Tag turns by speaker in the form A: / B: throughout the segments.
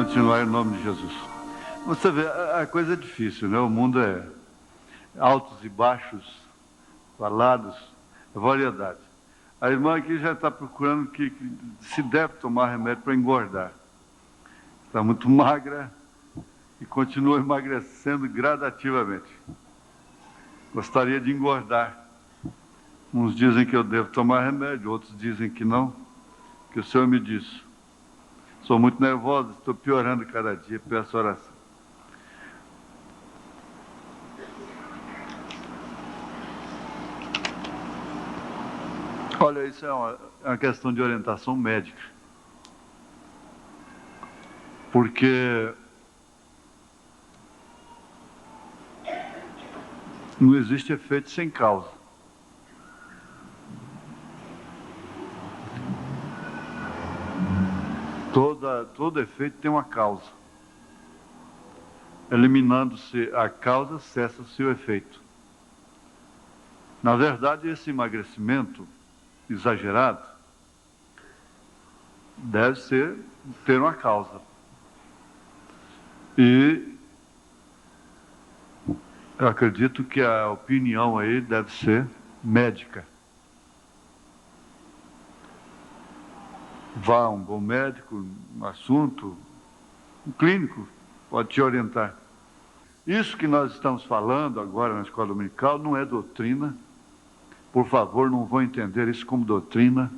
A: continuar em nome de Jesus. Você vê, a coisa é difícil, né? O mundo é altos e baixos, falados, variedade. A irmã aqui já está procurando que se deve tomar remédio para engordar. Está muito magra e continua emagrecendo gradativamente. Gostaria de engordar. Uns dizem que eu devo tomar remédio, outros dizem que não, que o Senhor me disse. Sou muito nervosa, estou piorando cada dia, peço oração. Olha, isso é uma questão de orientação médica. Porque não existe efeito sem causa. Todo efeito tem uma causa. Eliminando-se a causa, cessa-se o efeito. Na verdade, esse emagrecimento exagerado deve ter uma causa. E eu acredito que a opinião aí deve ser médica. Vá a um bom médico, um assunto, um clínico pode te orientar. Isso que nós estamos falando agora na escola dominical não é doutrina. Por favor, não vão entender isso como doutrina.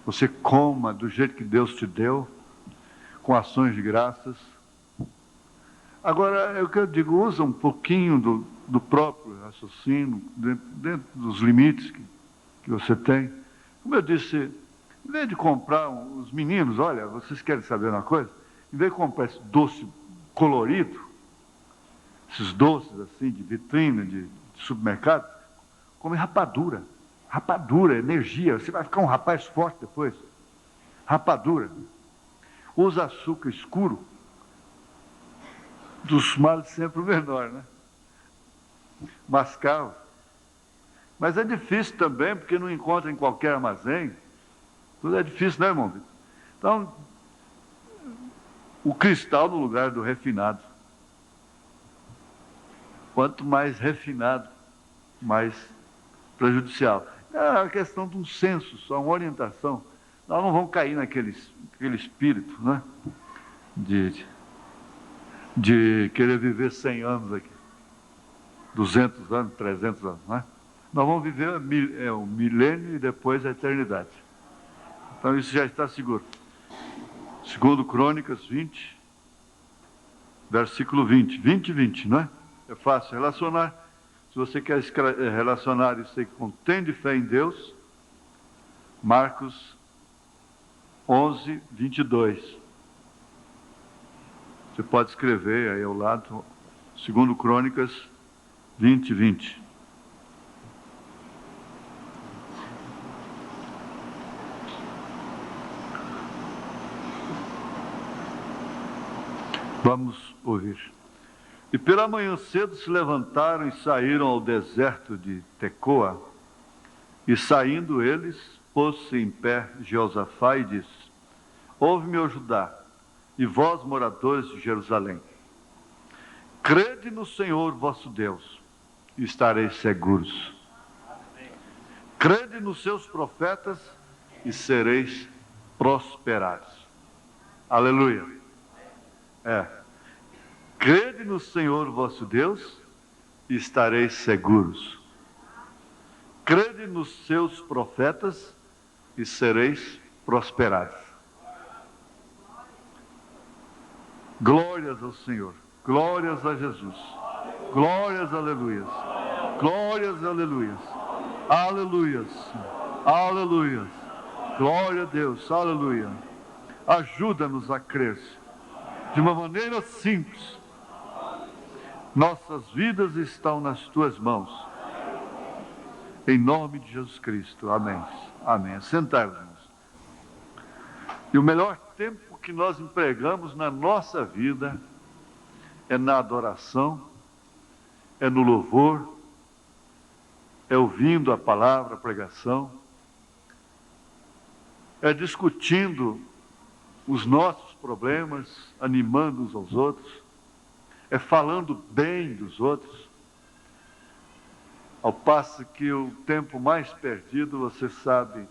A: Você coma do jeito que Deus te deu, com ações de graças. Agora, é o que eu digo, usa um pouquinho do próprio raciocínio, dentro dos limites que você tem. Como eu disse, em vez de comprar os meninos, olha, vocês querem saber uma coisa? Em vez de comprar esse doce colorido, esses doces assim de vitrine, de supermercado, come rapadura. Rapadura, energia. Você vai ficar um rapaz forte depois. Rapadura. Usa açúcar escuro. Dos males sempre o menor, né? Mascavo. Mas é difícil também, porque não encontra em qualquer armazém. Tudo é difícil, né, irmão? Então, o cristal no lugar do refinado. Quanto mais refinado, mais prejudicial. É a questão de um senso, só uma orientação. Nós não vamos cair naquele espírito, né? De querer viver 100 anos aqui. 200 anos, 300 anos, né? Nós vamos viver o milênio e depois a eternidade. Então isso já está seguro. Segundo Crônicas 20, versículo 20. 20 e 20, não é? É fácil relacionar. Se você quer relacionar isso aí com tende fé em Deus, Marcos 11, 22. Você pode escrever aí ao lado, segundo Crônicas 20, 20. Vamos ouvir. E pela manhã cedo se levantaram e saíram ao deserto de Tecoa. E saindo eles, pôs-se em pé Jeosafá e disse: Ouve-me, ó Judá, e vós, moradores de Jerusalém. Crede no Senhor vosso Deus, e estareis seguros. Crede nos seus profetas, e sereis prosperados. Aleluia. Crede no Senhor vosso Deus, e estareis seguros. Crede nos seus profetas, e sereis prosperados. Glórias ao Senhor, glórias a Jesus, glórias, aleluias, glórias, aleluias, aleluias, aleluias, glória a Deus, aleluia. Ajuda-nos a crer de uma maneira simples. Nossas vidas estão nas tuas mãos. Em nome de Jesus Cristo. Amém. Amém. Sentar-nos. E o melhor tempo que nós empregamos na nossa vida é na adoração, é no louvor, é ouvindo a palavra, a pregação, é discutindo os nossos problemas, animando uns aos outros, é falando bem dos outros, ao passo que o tempo mais perdido, você sabe,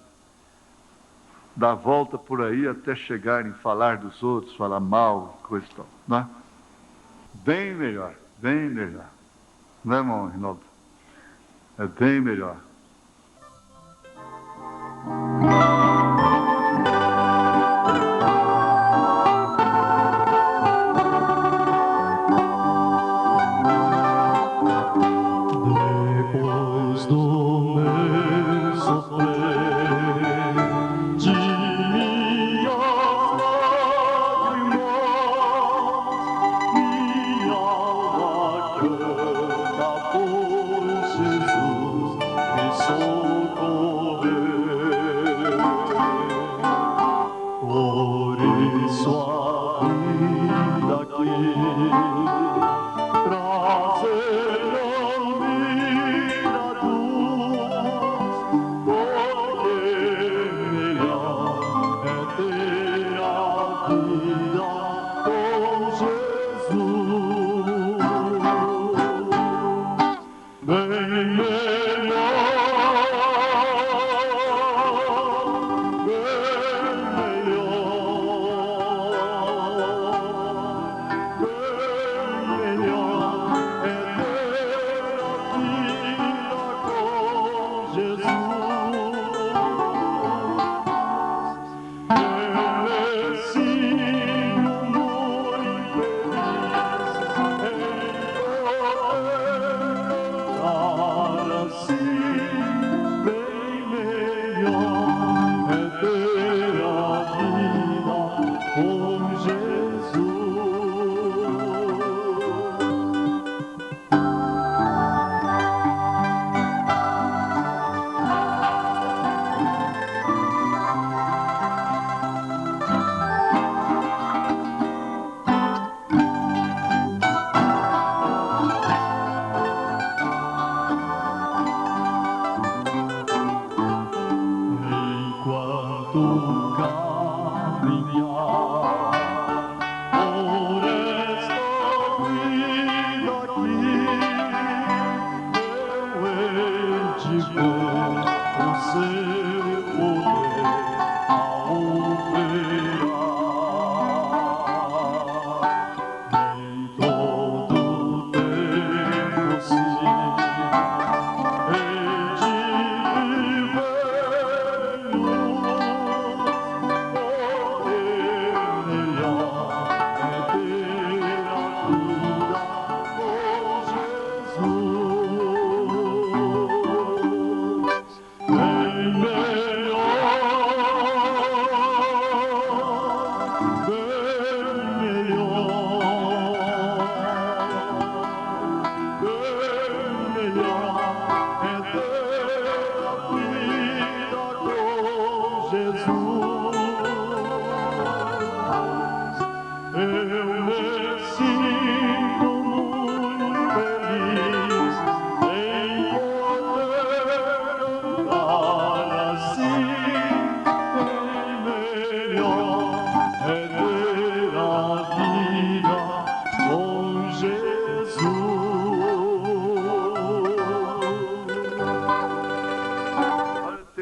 A: dá a volta por aí até chegar em falar dos outros, falar mal, coisa e tal, não é? Bem melhor, não é, irmão Rinaldo? É bem melhor.
B: Depois do meu sofrer, de minhas lágrimas, minha alma canta por Jesus me socorrer. Por isso a vida aqui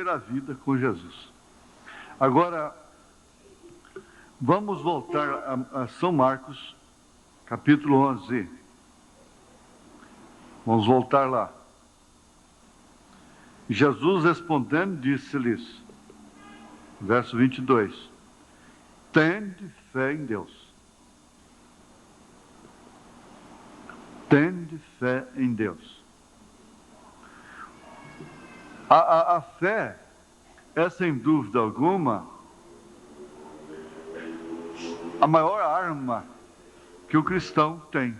A: A vida com Jesus. Agora, vamos voltar a São Marcos, capítulo 11. Vamos voltar lá. Jesus respondendo, disse-lhes, verso 22, tende fé em Deus. Tende fé em Deus. A fé é, sem dúvida alguma, a maior arma que o cristão tem.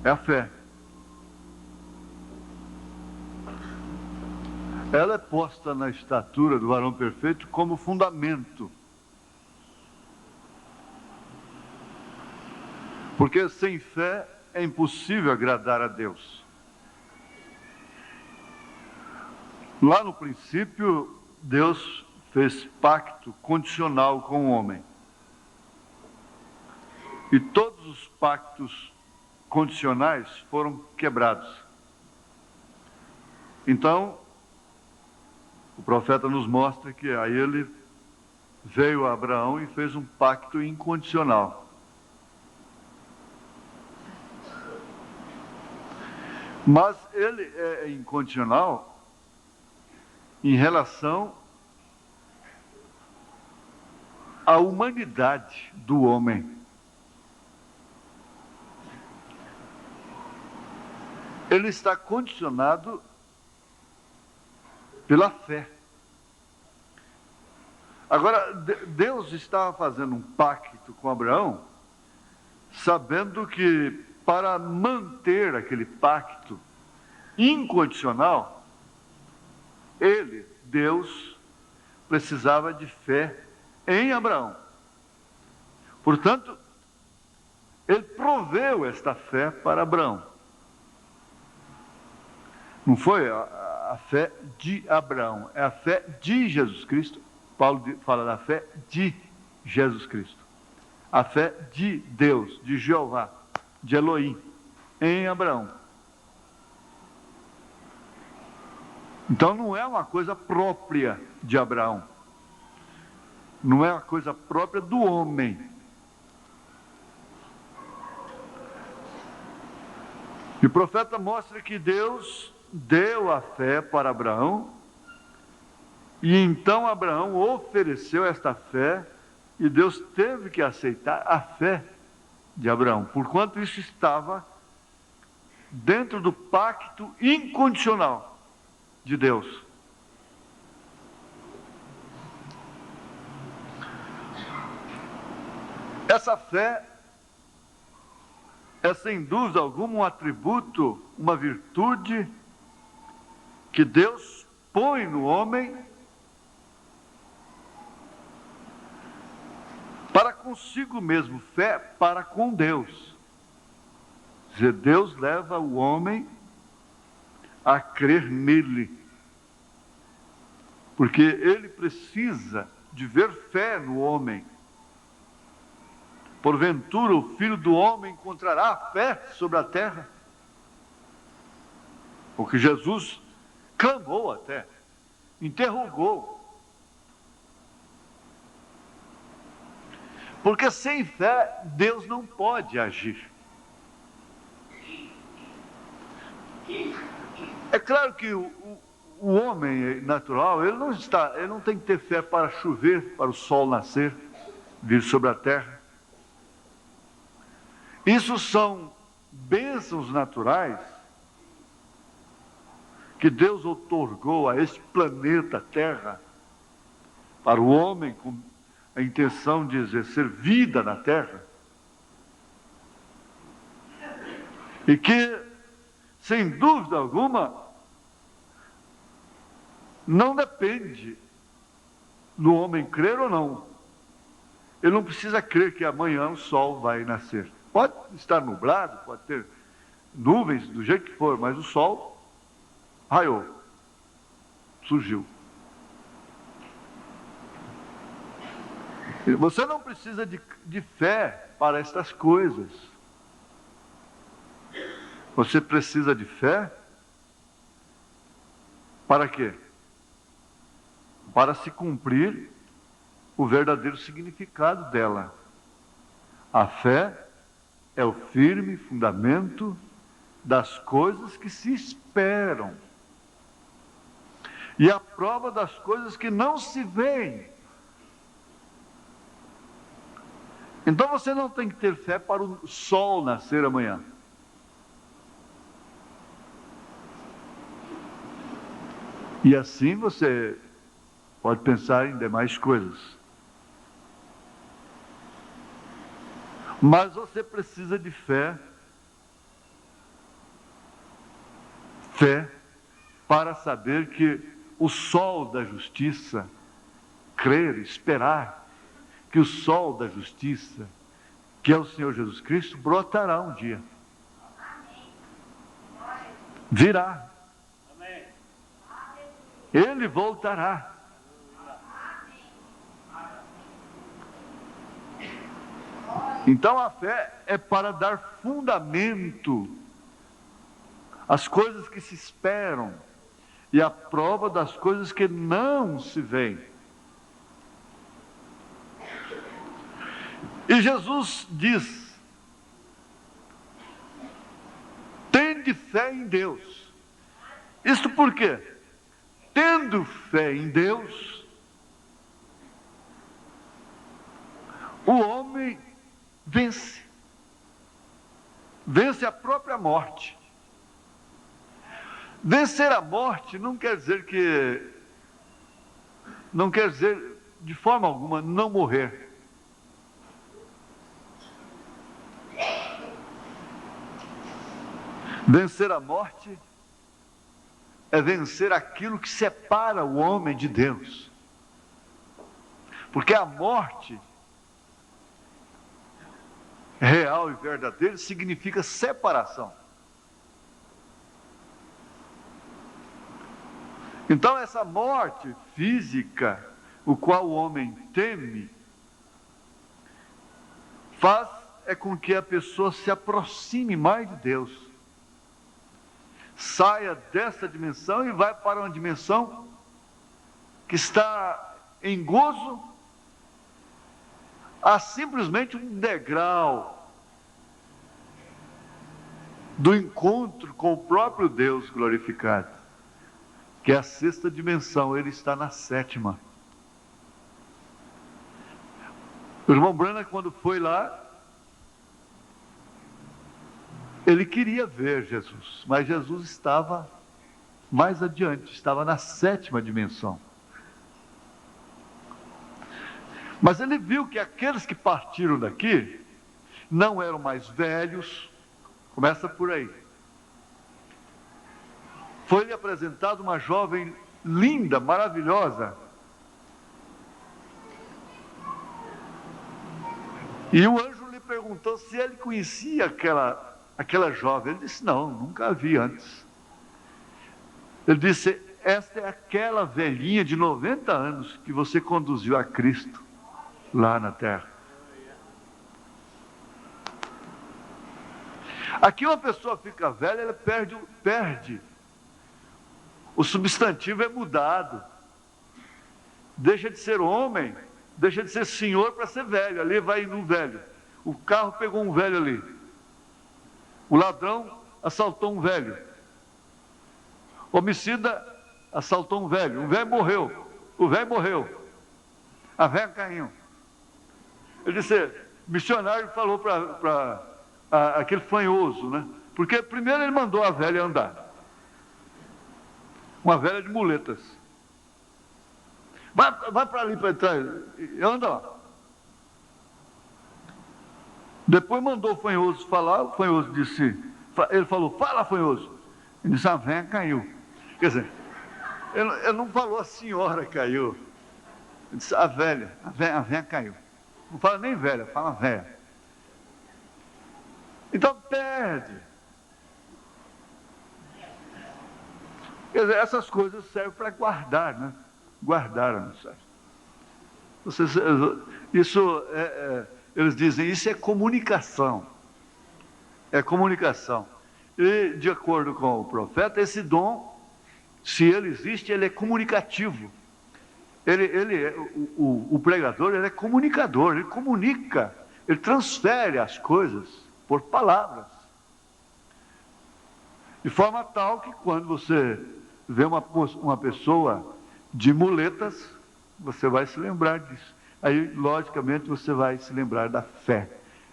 A: É a fé. Ela é posta na estatura do varão perfeito como fundamento. Porque sem fé é impossível agradar a Deus. Lá no princípio, Deus fez pacto condicional com o homem. E todos os pactos condicionais foram quebrados. Então, o profeta nos mostra que aí ele veio a Abraão e fez um pacto incondicional. Mas ele é incondicional em relação à humanidade do homem. Ele está condicionado pela fé. Agora, Deus estava fazendo um pacto com Abraão, sabendo que para manter aquele pacto incondicional, ele, Deus, precisava de fé em Abraão. Portanto, ele proveu esta fé para Abraão. Não foi a fé de Abraão, é a fé de Jesus Cristo. Paulo fala da fé de Jesus Cristo. A fé de Deus, de Jeová, de Elohim, em Abraão. Então não é uma coisa própria de Abraão. Não é uma coisa própria do homem. E o profeta mostra que Deus deu a fé para Abraão, e então Abraão ofereceu esta fé, e Deus teve que aceitar a fé de Abraão, porquanto isso estava dentro do pacto incondicional de Deus. Essa fé é sem dúvida alguma um atributo, uma virtude que Deus põe no homem para consigo mesmo, fé para com Deus. Quer dizer, Deus leva o homem a crer nele, porque ele precisa de ver fé no homem. Porventura o Filho do Homem encontrará fé sobre a terra? Porque Jesus clamou até, interrogou. Porque sem fé Deus não pode agir. É claro que o homem natural, ele não tem que ter fé para chover, para o sol nascer, vir sobre a terra. Isso são bênçãos naturais que Deus outorgou a este planeta Terra para o homem com a intenção de exercer vida na Terra, e que, sem dúvida alguma, não depende do homem crer ou não. Ele não precisa crer que amanhã o sol vai nascer. Pode estar nublado, pode ter nuvens, do jeito que for, mas o sol raiou, surgiu. Você não precisa de fé para estas coisas. Você precisa de fé para quê? Para se cumprir o verdadeiro significado dela. A fé é o firme fundamento das coisas que se esperam e a prova das coisas que não se veem. Então você não tem que ter fé para o sol nascer amanhã. E assim você pode pensar em demais coisas. Mas você precisa de fé para saber que o sol da justiça, crer, esperar que o sol da justiça, que é o Senhor Jesus Cristo, brotará um dia. Virá. Ele voltará. Então a fé é para dar fundamento às coisas que se esperam e a prova das coisas que não se veem. E Jesus diz: tende fé em Deus. Isto por quê? Tendo fé em Deus, o homem vence a própria morte. Vencer a morte não quer dizer de forma alguma não morrer. Vencer a morte é vencer aquilo que separa o homem de Deus. Porque a morte real e verdadeira significa separação. Então essa morte física, o qual o homem teme, faz com que a pessoa se aproxime mais de Deus. Saia dessa dimensão e vai para uma dimensão que está em gozo, a simplesmente um degrau do encontro com o próprio Deus glorificado, que é a sexta dimensão. Ele está na sétima. O irmão Branham, quando foi lá, ele queria ver Jesus, mas Jesus estava mais adiante, estava na sétima dimensão. Mas ele viu que aqueles que partiram daqui não eram mais velhos. Começa por aí. Foi-lhe apresentada uma jovem linda, maravilhosa. E o anjo lhe perguntou se ele conhecia aquela jovem. Ele disse: não, nunca a vi antes. Ele disse: esta é aquela velhinha de 90 anos que você conduziu a Cristo lá na terra. Aqui uma pessoa fica velha, ela perde. O substantivo é mudado. Deixa de ser homem, deixa de ser senhor para ser velho. Ali vai no velho. O carro pegou um velho ali. O ladrão assaltou um velho. O homicida assaltou um velho. O velho morreu. O velho morreu. A velha caiu. Ele disse, missionário falou para aquele fanhoso, né? Porque primeiro ele mandou a velha andar. Uma velha de muletas. Vai para ali para trás. Anda lá. Depois mandou o fanhoso falar. O fanhoso disse, ele falou, fala, fanhoso. Ele disse, a velha caiu. Quer dizer, ele não falou a senhora caiu. Ele disse, a velha caiu. Não fala nem velha, fala velha. Então perde. Quer dizer, essas coisas servem para guardar, né? Guardar a mensagem. Eles dizem, isso é comunicação. É comunicação. E, de acordo com o profeta, esse dom, se ele existe, ele é comunicativo. O pregador, ele é comunicador, ele comunica, ele transfere as coisas por palavras. De forma tal que quando você vê uma pessoa de muletas, você vai se lembrar disso. Aí, logicamente, você vai se lembrar da fé.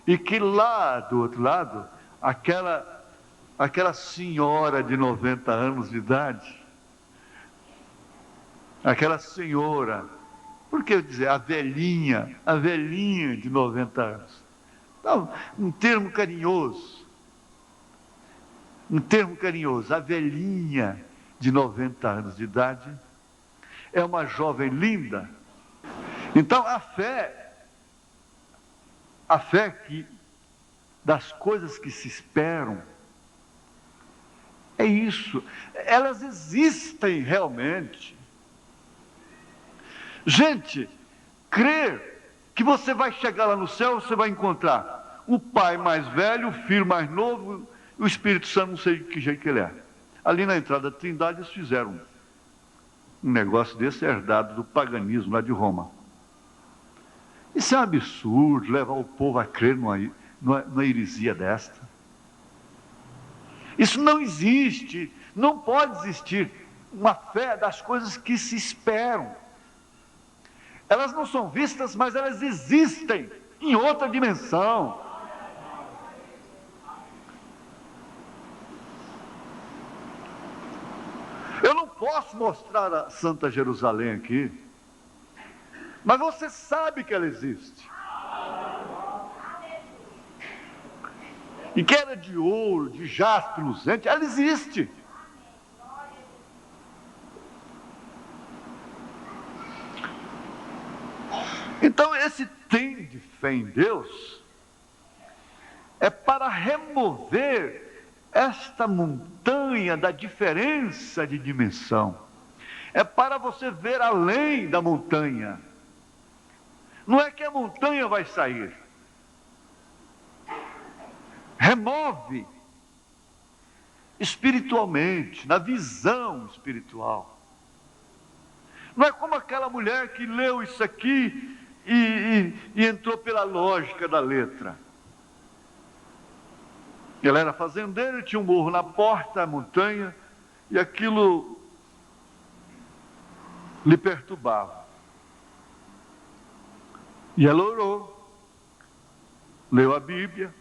A: E que lá do outro lado, aquela senhora de 90 anos de idade, aquela senhora, por que dizer a velhinha de 90 anos? Então, um termo carinhoso, a velhinha de 90 anos de idade, é uma jovem linda. Então a fé das coisas que se esperam, é isso, elas existem realmente. Gente, crer que você vai chegar lá no céu, você vai encontrar o pai mais velho, o filho mais novo, o Espírito Santo, não sei de que jeito que ele é. Ali na entrada da Trindade eles fizeram um negócio desse herdado do paganismo lá de Roma. Isso é um absurdo, levar o povo a crer numa heresia desta. Isso não existe, não pode existir uma fé das coisas que se esperam. Elas não são vistas, mas elas existem em outra dimensão. Eu não posso mostrar a Santa Jerusalém aqui, mas você sabe que ela existe. E que era de ouro, de jaspe luzente, ela existe. Então esse tem de fé em Deus é para remover esta montanha da diferença de dimensão. É para você ver além da montanha. Não é que a montanha vai sair. Remove espiritualmente, na visão espiritual. Não é como aquela mulher que leu isso aqui e entrou pela lógica da letra. Ela era fazendeira, tinha um morro na porta, a montanha, e aquilo lhe perturbava. E ela orou, leu a Bíblia,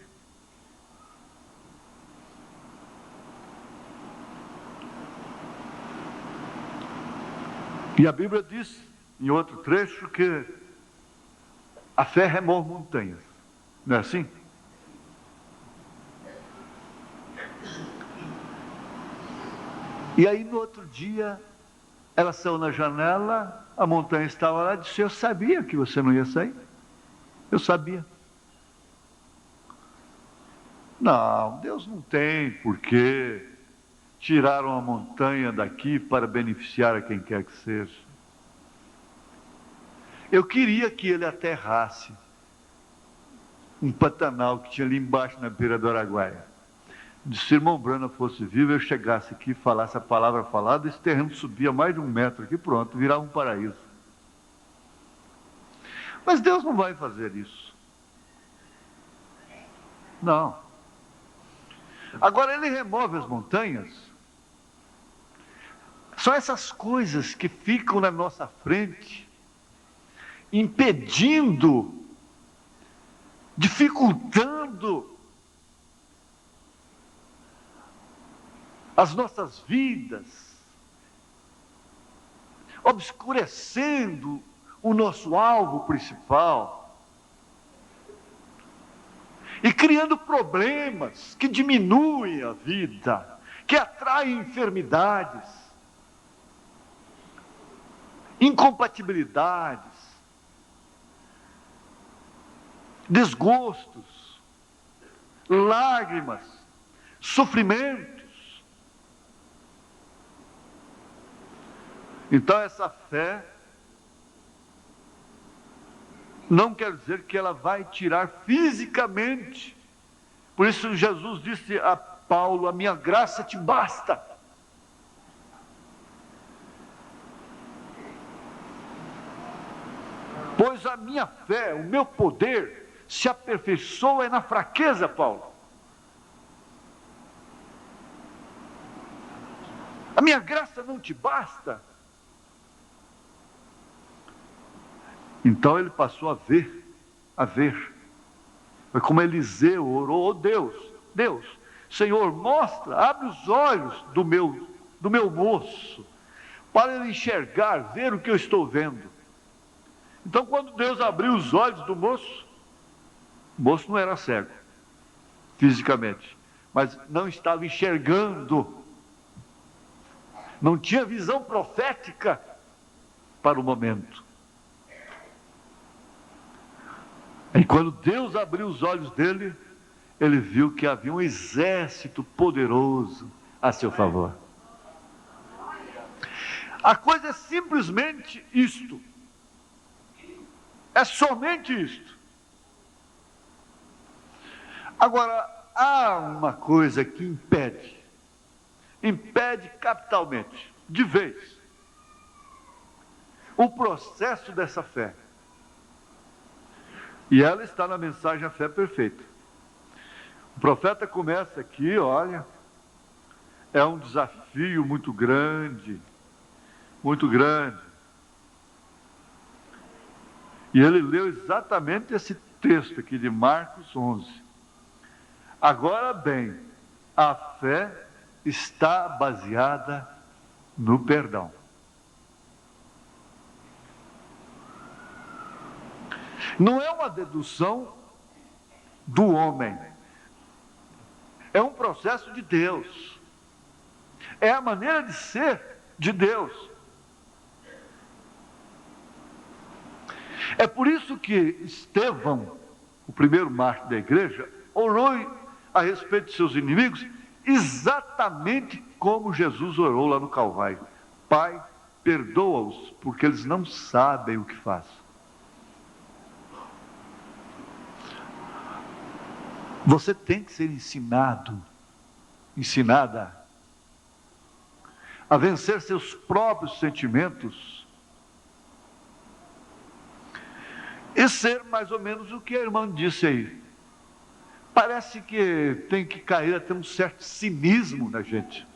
A: e a Bíblia diz, em outro trecho, que a fé remove montanhas. Não é assim? E aí, no outro dia, ela saiu na janela, a montanha estava lá e disse: eu sabia que você não ia sair. Eu sabia. Não, Deus não tem porquê. Tiraram a montanha daqui para beneficiar a quem quer que seja. Eu queria que ele aterrasse um Pantanal que tinha ali embaixo na beira do Araguaia. Se o irmão Brana fosse vivo, eu chegasse aqui, falasse a palavra falada, esse terreno subia mais de 1 metro aqui, pronto, virava um paraíso. Mas Deus não vai fazer isso. Não. Agora ele remove as montanhas. São essas coisas que ficam na nossa frente, impedindo, dificultando as nossas vidas, obscurecendo o nosso alvo principal e criando problemas que diminuem a vida, que atraem enfermidades, incompatibilidades, desgostos, lágrimas, sofrimentos. Então essa fé não quer dizer que ela vai tirar fisicamente. Por isso Jesus disse a Paulo: a minha graça te basta. Pois a minha fé, o meu poder, se aperfeiçoa na fraqueza, Paulo. A minha graça não te basta. Então ele passou a ver. Foi como Eliseu orou: oh Deus, Senhor, mostra, abre os olhos do meu moço, para ele enxergar, ver o que eu estou vendo. Então, quando Deus abriu os olhos do moço, o moço não era cego, fisicamente, mas não estava enxergando, não tinha visão profética para o momento. E quando Deus abriu os olhos dele, ele viu que havia um exército poderoso a seu favor. A coisa é simplesmente isto. É somente isto. Agora, há uma coisa que impede capitalmente, de vez, o processo dessa fé. E ela está na mensagem A Fé Perfeita. O profeta começa aqui, olha, é um desafio muito grande, muito grande. E ele leu exatamente esse texto aqui de Marcos 11. Agora bem, a fé está baseada no perdão. Não é uma dedução do homem, é um processo de Deus, é a maneira de ser de Deus. É por isso que Estevão, o primeiro mártir da igreja, orou a respeito de seus inimigos, exatamente como Jesus orou lá no Calvário: Pai, perdoa-os, porque eles não sabem o que fazem. Você tem que ser ensinada a vencer seus próprios sentimentos e ser mais ou menos o que a irmã disse aí. Parece que tem que cair até um certo cinismo na gente.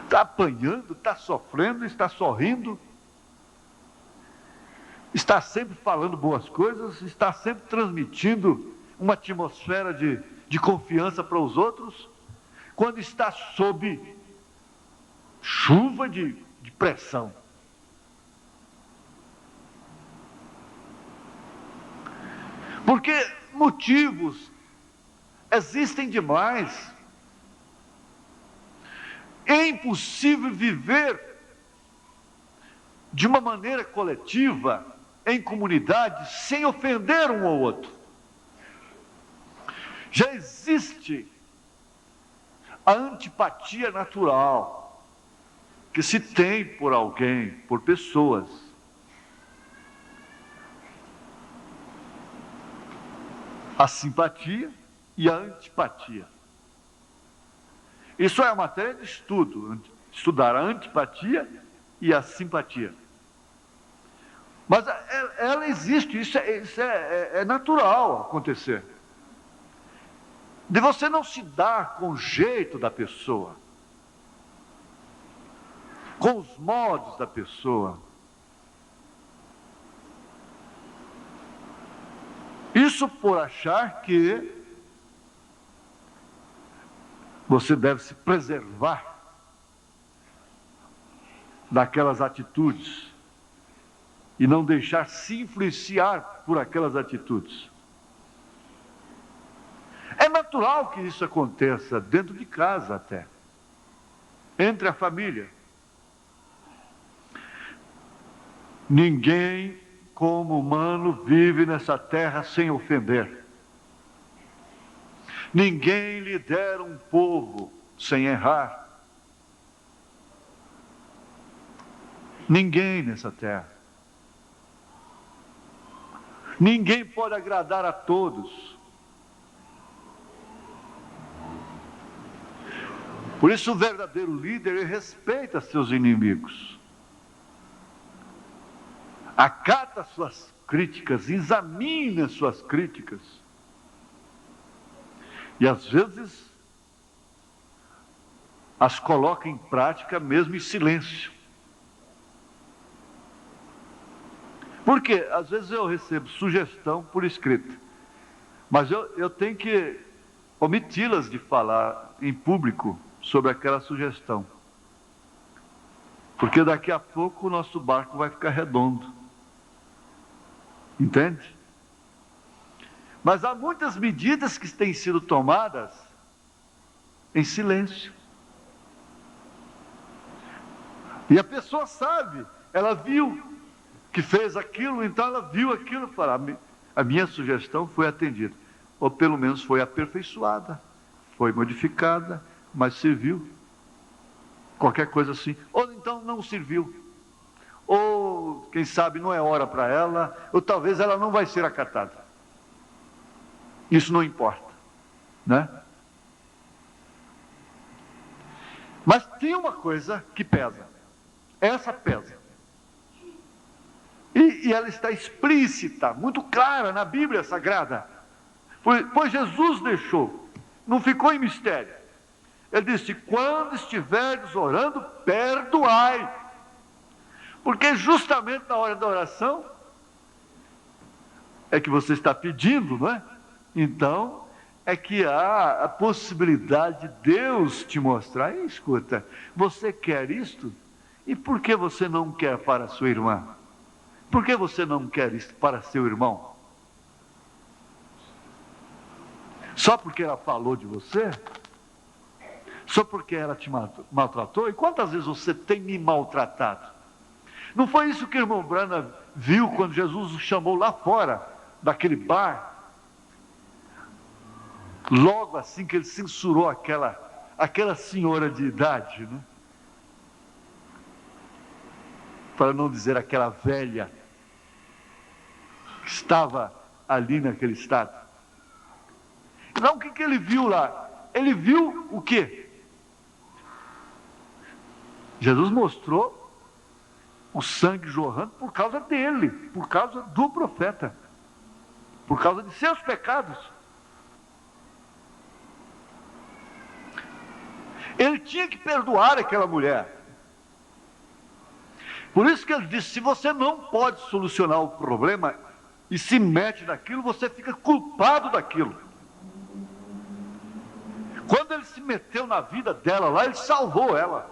A: Está apanhando, está sofrendo, está sorrindo, está sempre falando boas coisas, está sempre transmitindo uma atmosfera de confiança para os outros, quando está sob chuva de pressão. Porque motivos existem demais. É impossível viver de uma maneira coletiva, em comunidade, sem ofender um ao outro. Já existe a antipatia natural que se tem por alguém, por pessoas. A simpatia e a antipatia. Isso é matéria de estudo, estudar a antipatia e a simpatia. Mas ela existe, isso é natural acontecer. De você não se dar com o jeito da pessoa, com os modos da pessoa. Isso por achar que você deve se preservar daquelas atitudes e não deixar se influenciar por aquelas atitudes. É natural que isso aconteça dentro de casa até, entre a família. Ninguém, como humano, vive nessa terra sem ofender. Ninguém lidera um povo sem errar. Ninguém nessa terra. Ninguém pode agradar a todos. Por isso o verdadeiro líder, ele respeita seus inimigos. Acata suas críticas, examina suas críticas. E às vezes as coloca em prática mesmo em silêncio. Porque às vezes eu recebo sugestão por escrito, mas eu tenho que omiti-las de falar em público sobre aquela sugestão. Porque daqui a pouco o nosso barco vai ficar redondo. Entende? Mas há muitas medidas que têm sido tomadas em silêncio. E a pessoa sabe, ela viu que fez aquilo, então ela viu aquilo e fala: a minha sugestão foi atendida, ou pelo menos foi aperfeiçoada, foi modificada, mas serviu. Qualquer coisa assim. Ou então não serviu. Ou, quem sabe, não é hora para ela, ou talvez ela não vai ser acatada. Isso não importa, né? Mas tem uma coisa que pesa. Essa pesa. E ela está explícita, muito clara na Bíblia Sagrada. Pois Jesus deixou, não ficou em mistério. Ele disse: quando estiverdes orando, perdoai. Porque justamente na hora da oração é que você está pedindo, não é? Então, é que há a possibilidade de Deus te mostrar: escuta, você quer isto? E por que você não quer para a sua irmã? Por que você não quer isto para seu irmão? Só porque ela falou de você? Só porque ela te maltratou? E quantas vezes você tem me maltratado? Não foi isso que o irmão Branham viu quando Jesus o chamou lá fora daquele bar? Logo assim que ele censurou aquela senhora de idade, né? Para não dizer aquela velha que estava ali naquele estado. Então o que ele viu lá? Ele viu o quê? Jesus mostrou o sangue jorrando por causa dele, por causa do profeta, por causa de seus pecados. Ele tinha que perdoar aquela mulher. Por isso que ele disse: se você não pode solucionar o problema e se mete naquilo, você fica culpado daquilo. Quando ele se meteu na vida dela lá, ele salvou ela.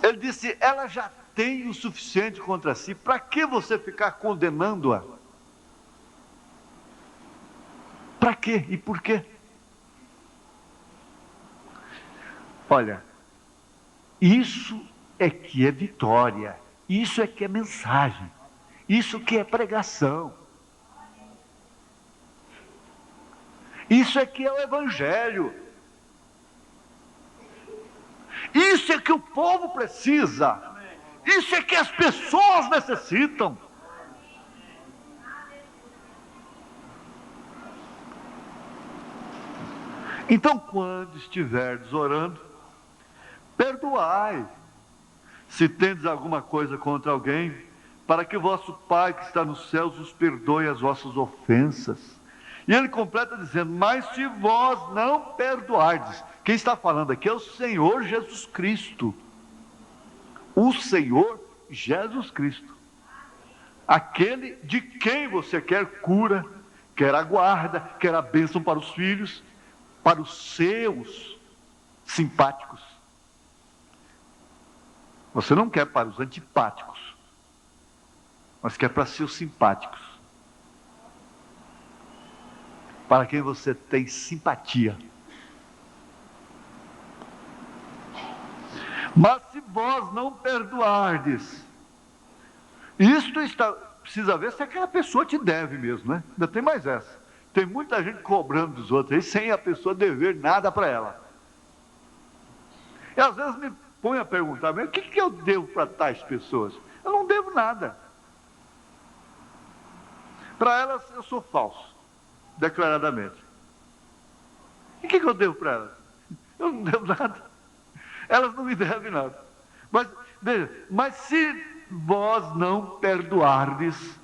A: Ele disse: ela já tem o suficiente contra si, para que você ficar condenando-a? Para quê e por quê? Olha, isso é que é vitória, isso é que é mensagem, isso que é pregação, isso é que é o Evangelho, isso é que o povo precisa, isso é que as pessoas necessitam. Então, quando estiverdes orando, perdoai, se tendes alguma coisa contra alguém, para que o vosso Pai que está nos céus os perdoe as vossas ofensas. E ele completa dizendo: mas se vós não perdoardes, quem está falando aqui é o Senhor Jesus Cristo. O Senhor Jesus Cristo. Aquele de quem você quer cura, quer a guarda, quer a bênção para os filhos, para os seus simpáticos. Você não quer para os antipáticos, mas quer para seus simpáticos, para quem você tem simpatia. Mas se vós não perdoardes, precisa ver se aquela pessoa te deve mesmo, né? Ainda tem mais essa. Tem muita gente cobrando dos outros aí, sem a pessoa dever nada para ela. E às vezes me põe a perguntar: mas o que eu devo para tais pessoas? Eu não devo nada. Para elas eu sou falso, declaradamente. E o que eu devo para elas? Eu não devo nada. Elas não me devem nada. Mas, veja, mas se vós não perdoardes,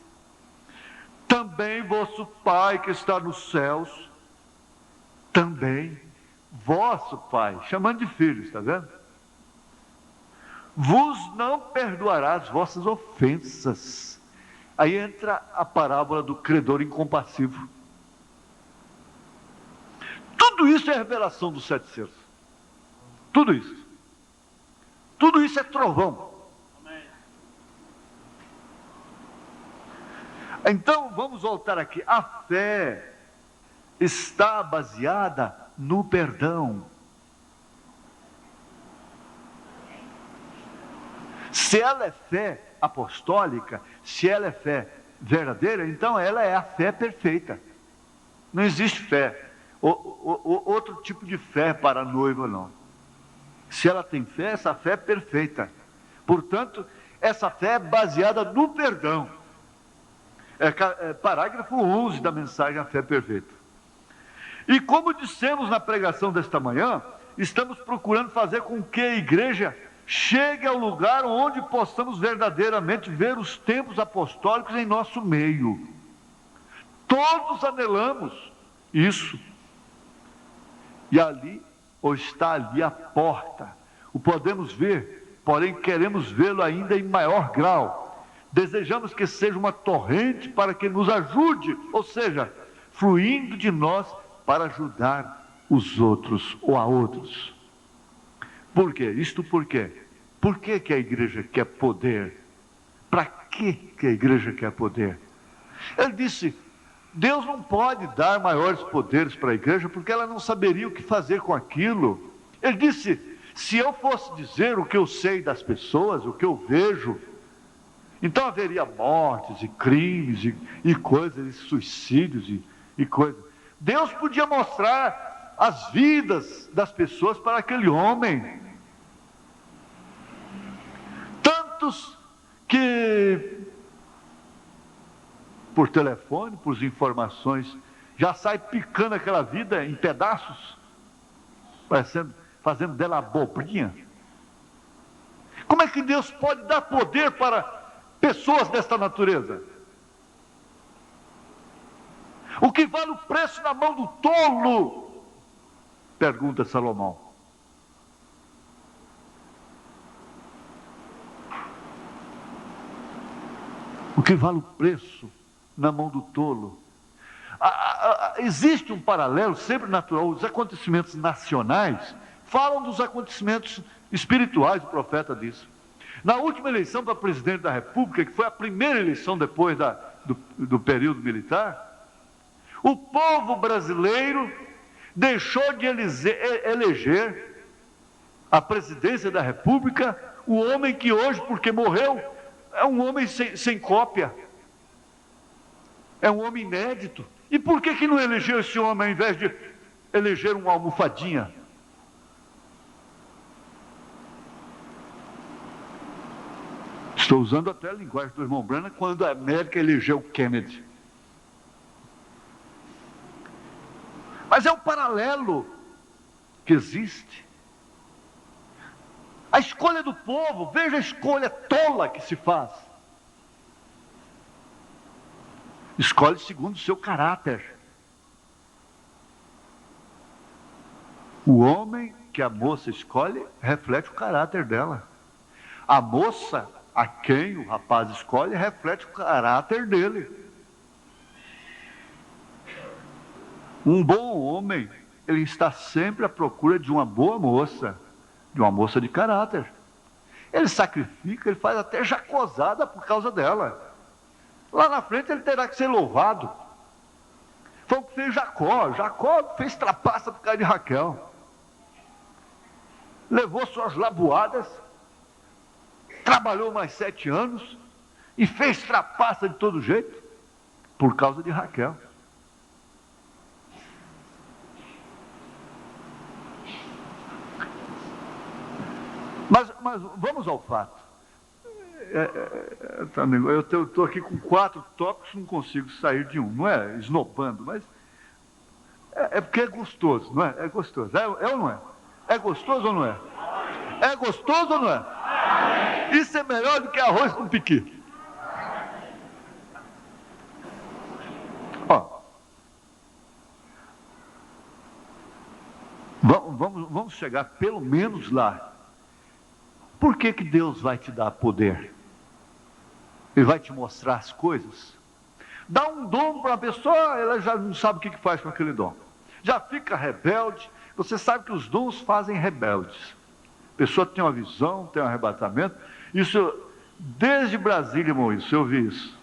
A: também vosso Pai que está nos céus, também vosso Pai, chamando de filhos, está vendo? Vos não perdoará as vossas ofensas. Aí entra a parábola do credor incompassivo. Tudo isso é revelação dos 7 selos. Tudo isso. Tudo isso é trovão. Então, vamos voltar aqui. A fé está baseada no perdão. Se ela é fé apostólica, se ela é fé verdadeira, então ela é a fé perfeita. Não existe fé, outro tipo de fé para a noiva, não. Se ela tem fé, essa fé é perfeita. Portanto, essa fé é baseada no perdão. Parágrafo 11 da mensagem A Fé Perfeita. E como dissemos na pregação desta manhã, estamos procurando fazer com que a igreja chegue ao lugar onde possamos verdadeiramente ver os tempos apostólicos em nosso meio. Todos anelamos isso. E ali, ou está ali a porta, o podemos ver, porém queremos vê-lo ainda em maior grau. Desejamos que seja uma torrente para que nos ajude, ou seja, fluindo de nós para ajudar os outros ou a outros. Por quê? Isto por quê? Por que que a igreja quer poder? Para que a igreja quer poder? Ele disse, Deus não pode dar maiores poderes para a igreja, porque ela não saberia o que fazer com aquilo. Ele disse, se eu fosse dizer o que eu sei das pessoas, o que eu vejo, então haveria mortes e crimes e coisas, e suicídios e coisas. Deus podia mostrar as vidas das pessoas para aquele homem. Tantos que por telefone, por informações, já sai picando aquela vida em pedaços, fazendo dela abobrinha. Como é que Deus pode dar poder para pessoas desta natureza? O que vale o preço na mão do tolo? Pergunta Salomão. O que vale o preço na mão do tolo? Existe um paralelo sempre natural. Os acontecimentos nacionais falam dos acontecimentos espirituais, o profeta disse. Na última eleição para presidente da República, que foi a primeira eleição depois do período militar, o povo brasileiro deixou de eleger a presidência da República o homem que hoje, porque morreu, é um homem sem cópia. É um homem inédito. E por que não elegeu esse homem ao invés de eleger uma almofadinha? Estou usando até a linguagem do irmão Branham quando a América elegeu Kennedy. Mas é um paralelo que existe. A escolha do povo, veja a escolha tola que se faz. Escolhe segundo o seu caráter. O homem que a moça escolhe reflete o caráter dela. A moça a quem o rapaz escolhe reflete o caráter dele. Um bom homem, ele está sempre à procura de uma boa moça, de uma moça de caráter. Ele sacrifica, ele faz até jacosada por causa dela. Lá na frente ele terá que ser louvado. Foi o que fez Jacó. Jacó fez trapaça por causa de Raquel. Levou suas labuadas, trabalhou mais 7 anos e fez trapaça de todo jeito por causa de Raquel. Mas vamos ao fato. Eu estou aqui com 4 tópicos, não consigo sair de um. Não é esnobando, mas é porque é gostoso, não é? É gostoso. É ou não é? É gostoso ou não é? É gostoso ou não é? Isso é melhor do que arroz com piqui. Ó, vamos chegar pelo menos lá. Por que Deus vai te dar poder? Ele vai te mostrar as coisas. Dá um dom para uma pessoa, ela já não sabe o que faz com aquele dom. Já fica rebelde. Você sabe que os dons fazem rebeldes. A pessoa tem uma visão, tem um arrebatamento. Isso, desde Brasília, irmão, isso, eu vi isso.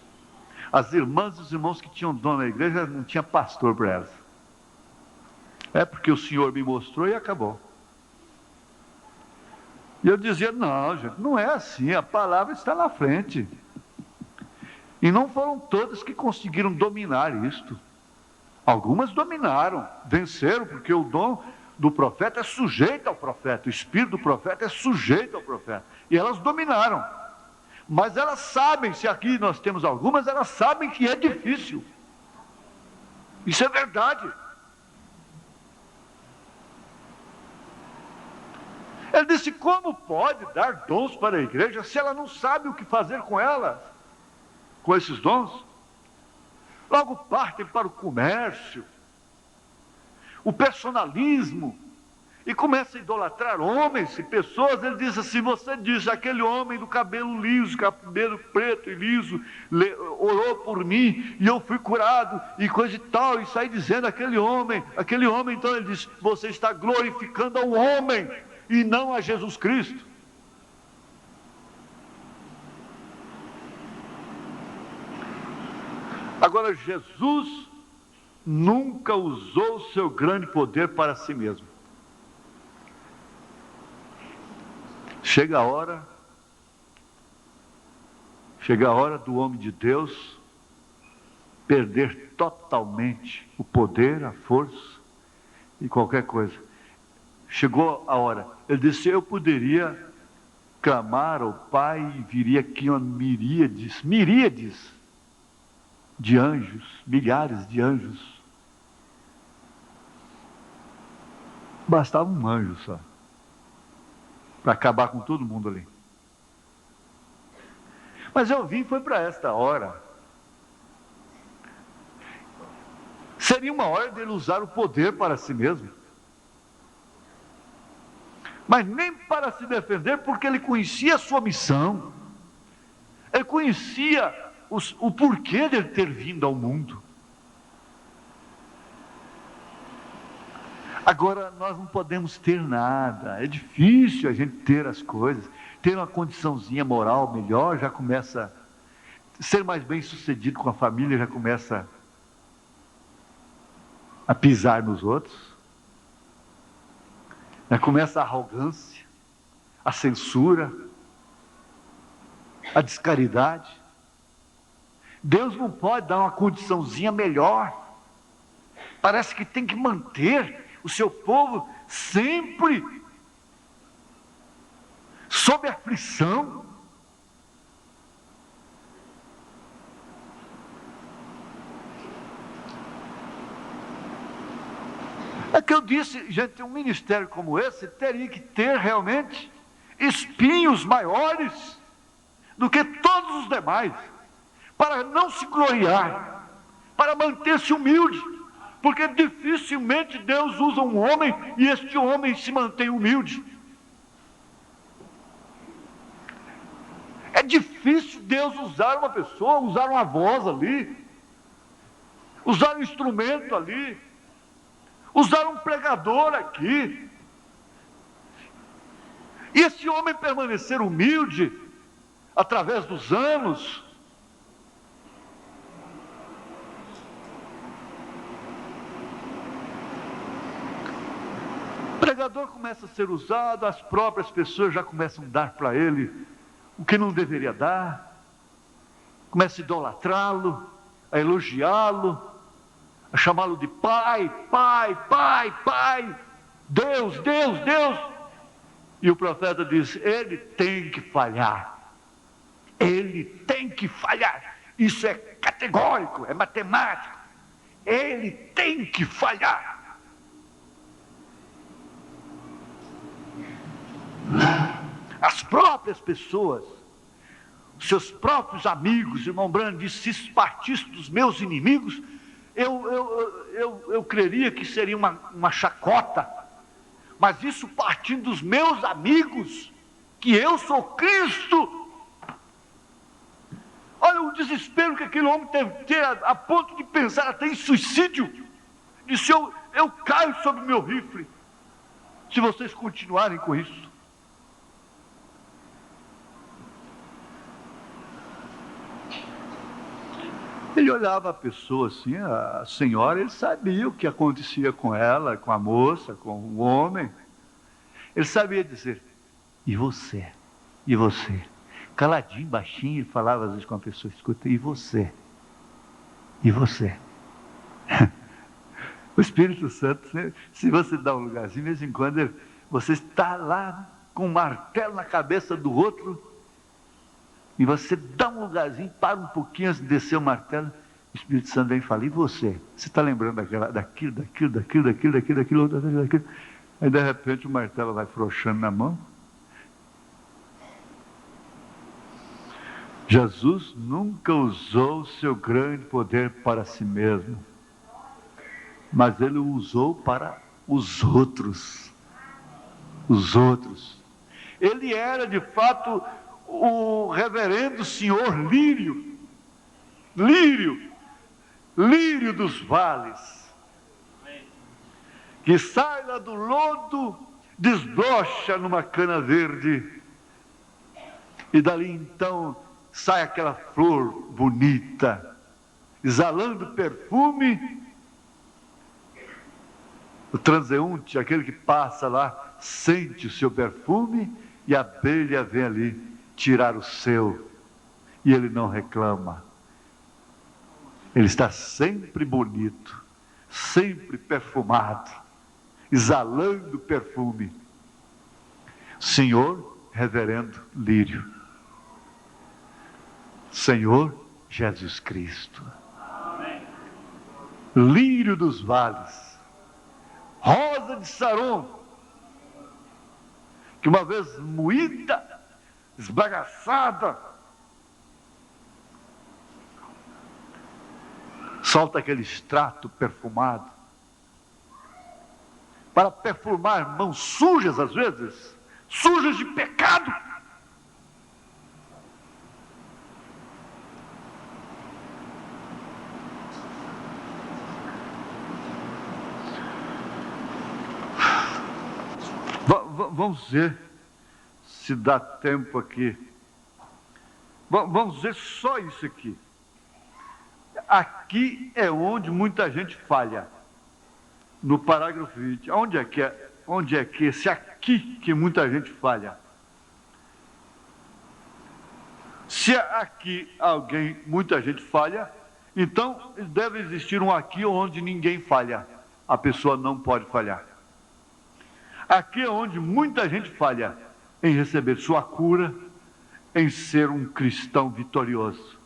A: As irmãs e os irmãos que tinham dom na igreja, não tinha pastor para elas. É porque o Senhor me mostrou e acabou. E eu dizia, não, gente, não é assim, a palavra está na frente. E não foram todas que conseguiram dominar isto. Algumas dominaram, venceram, porque o dom do profeta é sujeito ao profeta, o espírito do profeta é sujeito ao profeta. E elas dominaram. Mas elas sabem, se aqui nós temos algumas, elas sabem que é difícil. Isso é verdade. Ele disse, como pode dar dons para a igreja se ela não sabe o que fazer com elas, com esses dons? Logo partem para o comércio, o personalismo, e começa a idolatrar homens e pessoas. Ele diz assim, você diz, aquele homem do cabelo liso, cabelo preto e liso, orou por mim, e eu fui curado, e coisa e tal, e sai dizendo, aquele homem, então ele diz, você está glorificando ao homem, e não a Jesus Cristo. Agora, Jesus nunca usou o seu grande poder para si mesmo. Chega a hora do homem de Deus perder totalmente o poder, a força e qualquer coisa. Chegou a hora. Ele disse, eu poderia clamar ao Pai e viria aqui uma miríades de anjos, milhares de anjos. Bastava um anjo só para acabar com todo mundo ali. Mas eu vim, foi para esta hora. Seria uma hora dele usar o poder para si mesmo. Mas nem para se defender, porque ele conhecia a sua missão. Ele conhecia o porquê dele ter vindo ao mundo. Agora, nós não podemos ter nada, é difícil a gente ter as coisas, ter uma condiçãozinha moral melhor, já começa a ser mais bem sucedido com a família, já começa a pisar nos outros, já começa a arrogância, a censura, a descaridade. Deus não pode dar uma condiçãozinha melhor, parece que tem que manter o seu povo sempre sob aflição. É que eu disse, gente, um ministério como esse teria que ter realmente espinhos maiores do que todos os demais, para não se gloriar, para manter-se humilde. Porque dificilmente Deus usa um homem e este homem se mantém humilde. É difícil Deus usar uma pessoa, usar uma voz ali, usar um instrumento ali, usar um pregador aqui. E esse homem permanecer humilde através dos anos. O pregador começa a ser usado, as próprias pessoas já começam a dar para ele o que não deveria dar, começa a idolatrá-lo, a elogiá-lo, a chamá-lo de pai, Deus. E o profeta diz, ele tem que falhar, isso é categórico, é matemático, ele tem que falhar. As próprias pessoas, seus próprios amigos, irmão Brando disse, se partisse dos meus inimigos, eu creria que seria uma chacota, mas isso partindo dos meus amigos, que eu sou Cristo. Olha o desespero que aquele homem teve que ter, a ponto de pensar até em suicídio. Disse, eu caio sobre o meu rifle, se vocês continuarem com isso. Ele olhava a pessoa assim, a senhora, ele sabia o que acontecia com ela, com a moça, com o homem. Ele sabia dizer, e você? E você? Caladinho, baixinho, ele falava às vezes com a pessoa, escuta, e você? E você? O Espírito Santo, se você dá um lugarzinho, de vez em quando, você está lá com um martelo na cabeça do outro, e você dá um lugarzinho, para um pouquinho antes de descer o martelo, o Espírito Santo vem e fala, e você? Você está lembrando daquilo, aí de repente o martelo vai frouxando na mão. Jesus nunca usou o seu grande poder para si mesmo, mas ele o usou para os outros. Os outros. Ele era de fato o reverendo senhor Lírio, lírio dos vales, que sai lá do lodo, desbrocha numa cana verde, e dali então sai aquela flor bonita, exalando perfume. O transeunte, aquele que passa lá, sente o seu perfume, e a abelha vem ali tirar o seu, e ele não reclama. Ele está sempre bonito, sempre perfumado, exalando perfume. Senhor Reverendo Lírio, Senhor Jesus Cristo, lírio dos vales, rosa de Saron, que uma vez moída, esbagaçada, solta aquele extrato perfumado, para perfumar mãos sujas às vezes, sujas de pecado. Vamos ver se dá tempo aqui. Vamos ver só isso aqui. Aqui é onde muita gente falha. No parágrafo 20. Onde é que esse aqui que muita gente falha? Se aqui muita gente falha, então deve existir um aqui onde ninguém falha. A pessoa não pode falhar. Aqui é onde muita gente falha, em receber sua cura, em ser um cristão vitorioso.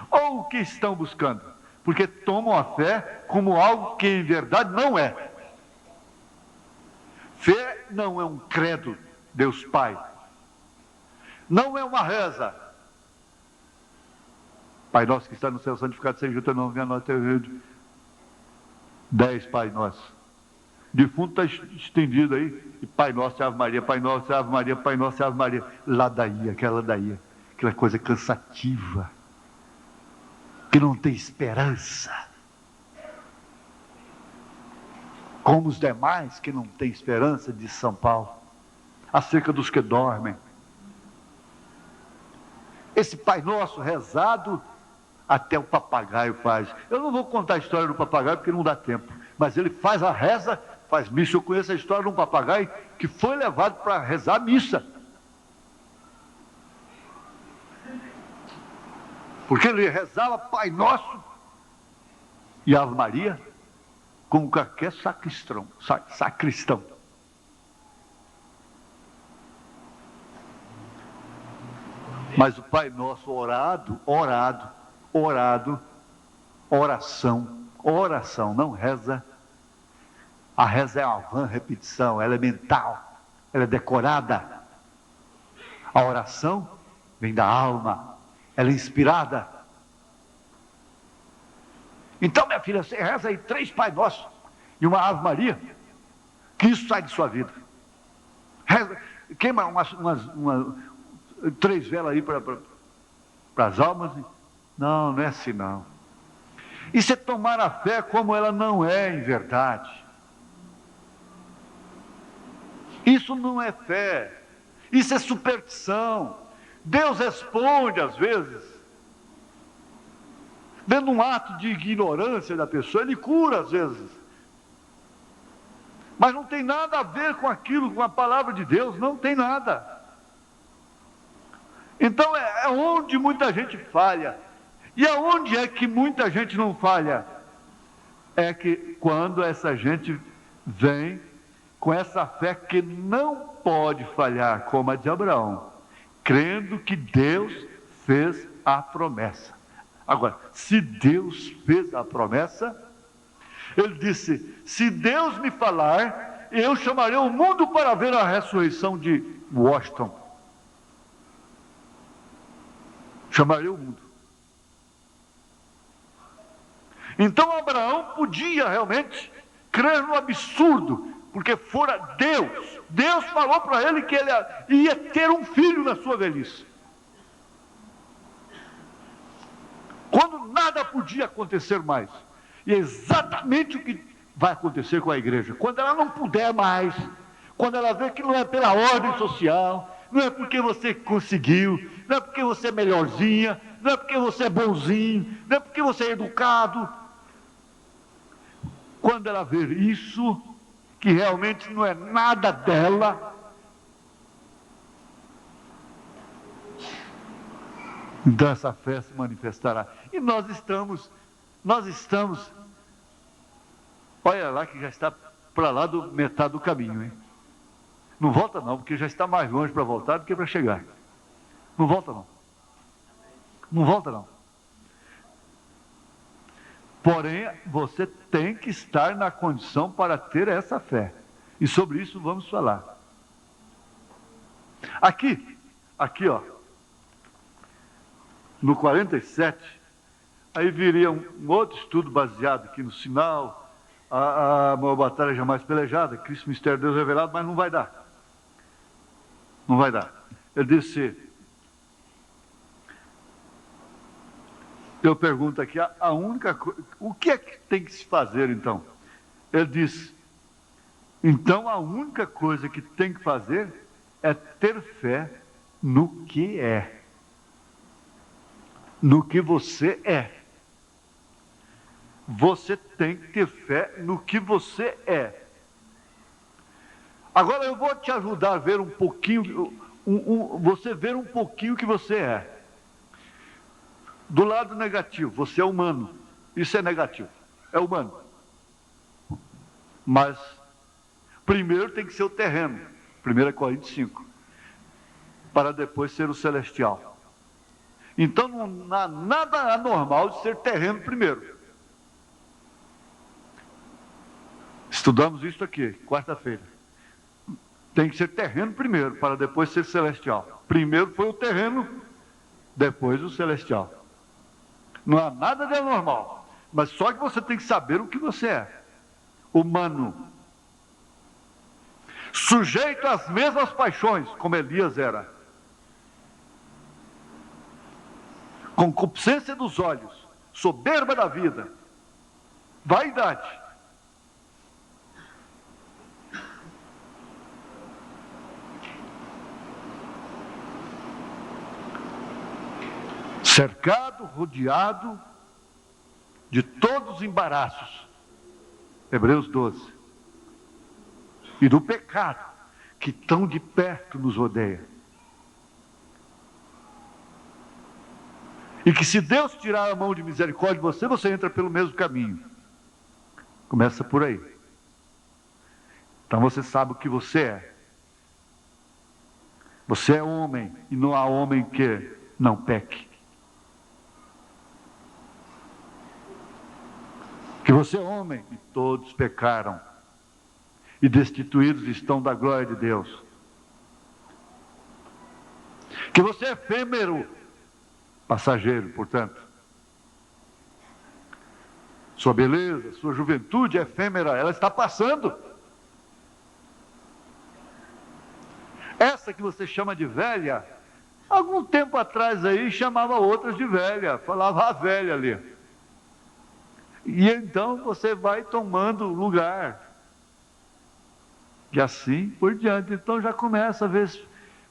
A: Ou o que estão buscando? Porque tomam a fé como algo que em verdade não é. Fé não é um credo, Deus Pai. Não é uma reza. Pai nosso que está no céu, santificado seja o teu nome, venha a nós teu reino. 10 Pai Nosso. Defunto está estendido aí, e Pai Nosso, Ave Maria, Pai Nosso, Ave Maria, Pai Nosso, Ave Maria. Ladainha, aquela coisa cansativa, que não tem esperança, como os demais que não têm esperança, diz São Paulo, acerca dos que dormem. Esse Pai Nosso rezado, até o papagaio faz. Eu não vou contar a história do papagaio porque não dá tempo, mas ele faz a reza, faz missa. Eu conheço a história de um papagaio que foi levado para rezar a missa, porque ele rezava Pai Nosso e Ave Maria como qualquer sacristão. Mas o Pai Nosso orado, oração, não reza. A reza é uma vã repetição, ela é mental, ela é decorada. A oração vem da alma, ela é inspirada. Então, minha filha, você reza aí 3 Pai Nosso e uma Ave Maria, que isso sai de sua vida. Reza, queima umas 3 velas aí para as almas. Não é assim não. Isso é tomar a fé como ela não é em verdade. Isso não é fé, isso é superstição. Deus responde às vezes, dando um ato de ignorância da pessoa, ele cura às vezes, mas não tem nada a ver com aquilo, com a palavra de Deus, não tem nada. Então é onde muita gente falha. E aonde é que muita gente não falha? É que quando essa gente vem com essa fé que não pode falhar, como a de Abraão, crendo que Deus fez a promessa. Agora, se Deus fez a promessa, ele disse: se Deus me falar, eu chamarei o mundo para ver a ressurreição de Washington. Chamarei o mundo. Então Abraão podia realmente crer no absurdo, porque fora Deus. Deus falou para ele que ele ia ter um filho na sua velhice. Quando nada podia acontecer mais. E é exatamente o que vai acontecer com a igreja. Quando ela não puder mais, quando ela vê que não é pela ordem social, não é porque você conseguiu, não é porque você é melhorzinha, não é porque você é bonzinho, não é porque você é educado. Quando ela ver isso, que realmente não é nada dela, então essa fé se manifestará. E nós estamos, olha lá que já está para lá do metade do caminho, hein? Não volta não, porque já está mais longe para voltar do que para chegar. Não volta não. Não volta não. Porém, você tem que estar na condição para ter essa fé. E sobre isso vamos falar. Aqui, ó, no 47, aí viria um outro estudo baseado aqui no sinal, a maior batalha jamais pelejada, Cristo, mistério de Deus revelado, mas não vai dar. Não vai dar. Ele disse, eu pergunto aqui, a única coisa, o que é que tem que se fazer então? Ele diz, então a única coisa que tem que fazer é ter fé no que é. No que você é. Você tem que ter fé no que você é. Agora eu vou te ajudar a ver um pouquinho, você ver um pouquinho o que você é. Do lado negativo, você é humano. Isso é negativo, é humano. Mas, primeiro tem que ser o terreno, 1 Coríntios 5, para depois ser o celestial. Então não há nada anormal de ser terreno primeiro. Estudamos isso aqui, quarta-feira. Tem que ser terreno primeiro, para depois ser celestial. Primeiro foi o terreno, depois o celestial. Não há nada de anormal, mas só que você tem que saber o que você é. Humano. Sujeito às mesmas paixões, como Elias era. Concupiscência dos olhos, soberba da vida, vaidade. Cercado, rodeado de todos os embaraços, Hebreus 12, e do pecado, que tão de perto nos rodeia. E que se Deus tirar a mão de misericórdia de você, você entra pelo mesmo caminho. Começa por aí. Então você sabe o que você é. Você é homem, e não há homem que não peque. Que você é homem, e todos pecaram, e destituídos estão da glória de Deus. Que você é efêmero, passageiro, portanto. Sua beleza, sua juventude é efêmera, ela está passando. Essa que você chama de velha, algum tempo atrás aí chamava outras de velha, falava a velha ali. E então você vai tomando lugar. E assim por diante. Então já começa a ver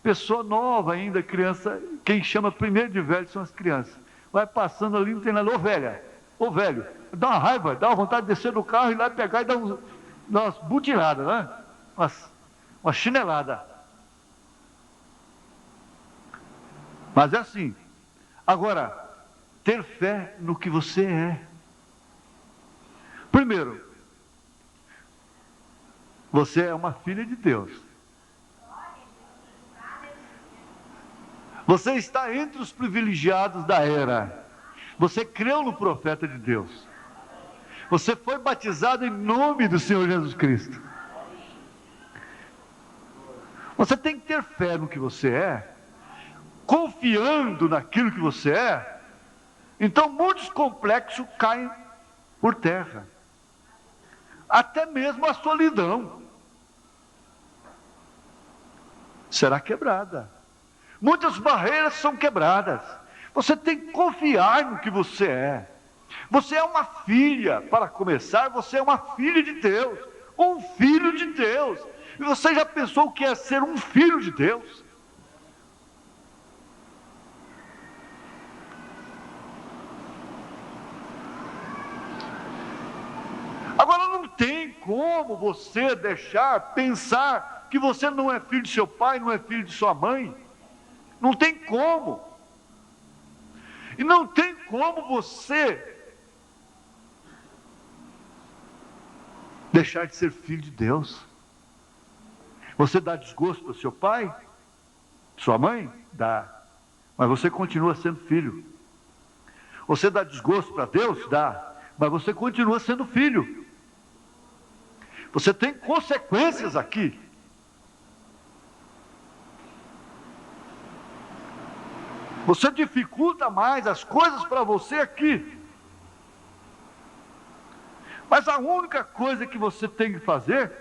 A: pessoa nova ainda, criança. Quem chama primeiro de velho são as crianças. Vai passando ali, não tem nada. Ô velha, ô velho. Dá uma raiva, dá uma vontade de descer do carro e ir lá pegar e dar umas butinadas, né? Uma chinelada. Mas é assim. Agora, ter fé no que você é. Primeiro, você é uma filha de Deus. Você está entre os privilegiados da era. Você creu no profeta de Deus. Você foi batizado em nome do Senhor Jesus Cristo. Você tem que ter fé no que você é, confiando naquilo que você é. Então muitos complexos caem por terra. Até mesmo a solidão será quebrada. Muitas barreiras são quebradas. Você tem que confiar no que você é. Você é uma filha, para começar, você é uma filha de Deus, um filho de Deus. E você já pensou o que é ser um filho de Deus? Agora não tem como você pensar que você não é filho de seu pai, não é filho de sua mãe. Não tem como. E não tem como você deixar de ser filho de Deus. Você dá desgosto para seu pai, sua mãe? Dá. Mas você continua sendo filho. Você dá desgosto para Deus? Dá. Mas você continua sendo filho. Você tem consequências aqui. Você dificulta mais as coisas para você aqui. Mas a única coisa que você tem que fazer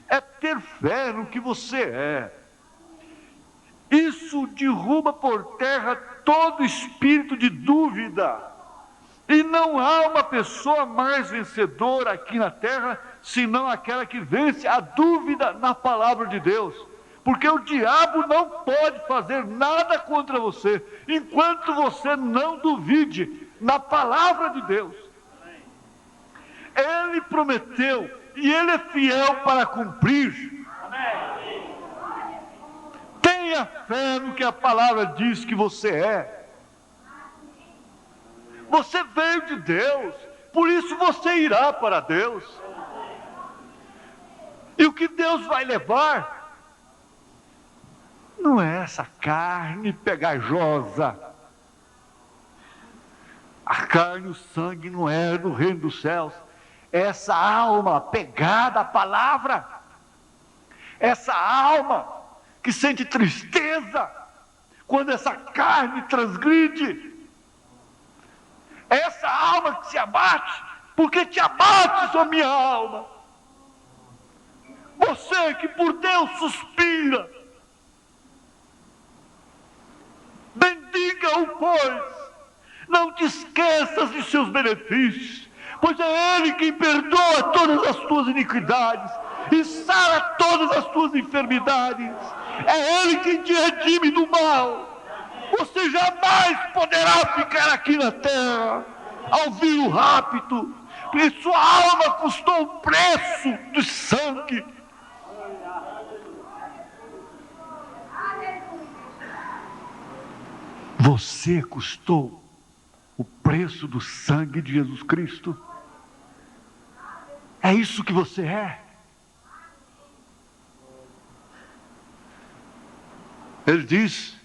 A: é ter fé no que você é. Isso derruba por terra todo espírito de dúvida. E não há uma pessoa mais vencedora aqui na terra, senão aquela que vence a dúvida na palavra de Deus. Porque o diabo não pode fazer nada contra você, enquanto você não duvide na palavra de Deus. Ele prometeu, e Ele é fiel para cumprir. Tenha fé no que a palavra diz que você é. Você veio de Deus, por isso você irá para Deus. E o que Deus vai levar não é essa carne pegajosa. A carne e o sangue não é no reino dos céus. Essa alma pegada à palavra, essa alma que sente tristeza quando essa carne transgride, essa alma que se abate, porque te abates, ó minha alma. Você que por Deus suspira, bendiga-o, pois, não te esqueças de seus benefícios, pois é Ele quem perdoa todas as tuas iniquidades e sara todas as tuas enfermidades. É Ele quem te redime do mal. Você jamais poderá ficar aqui na terra ao vir o rapto, porque sua alma custou o preço do sangue. Você custou o preço do sangue de Jesus Cristo. É isso que você é. Ele diz,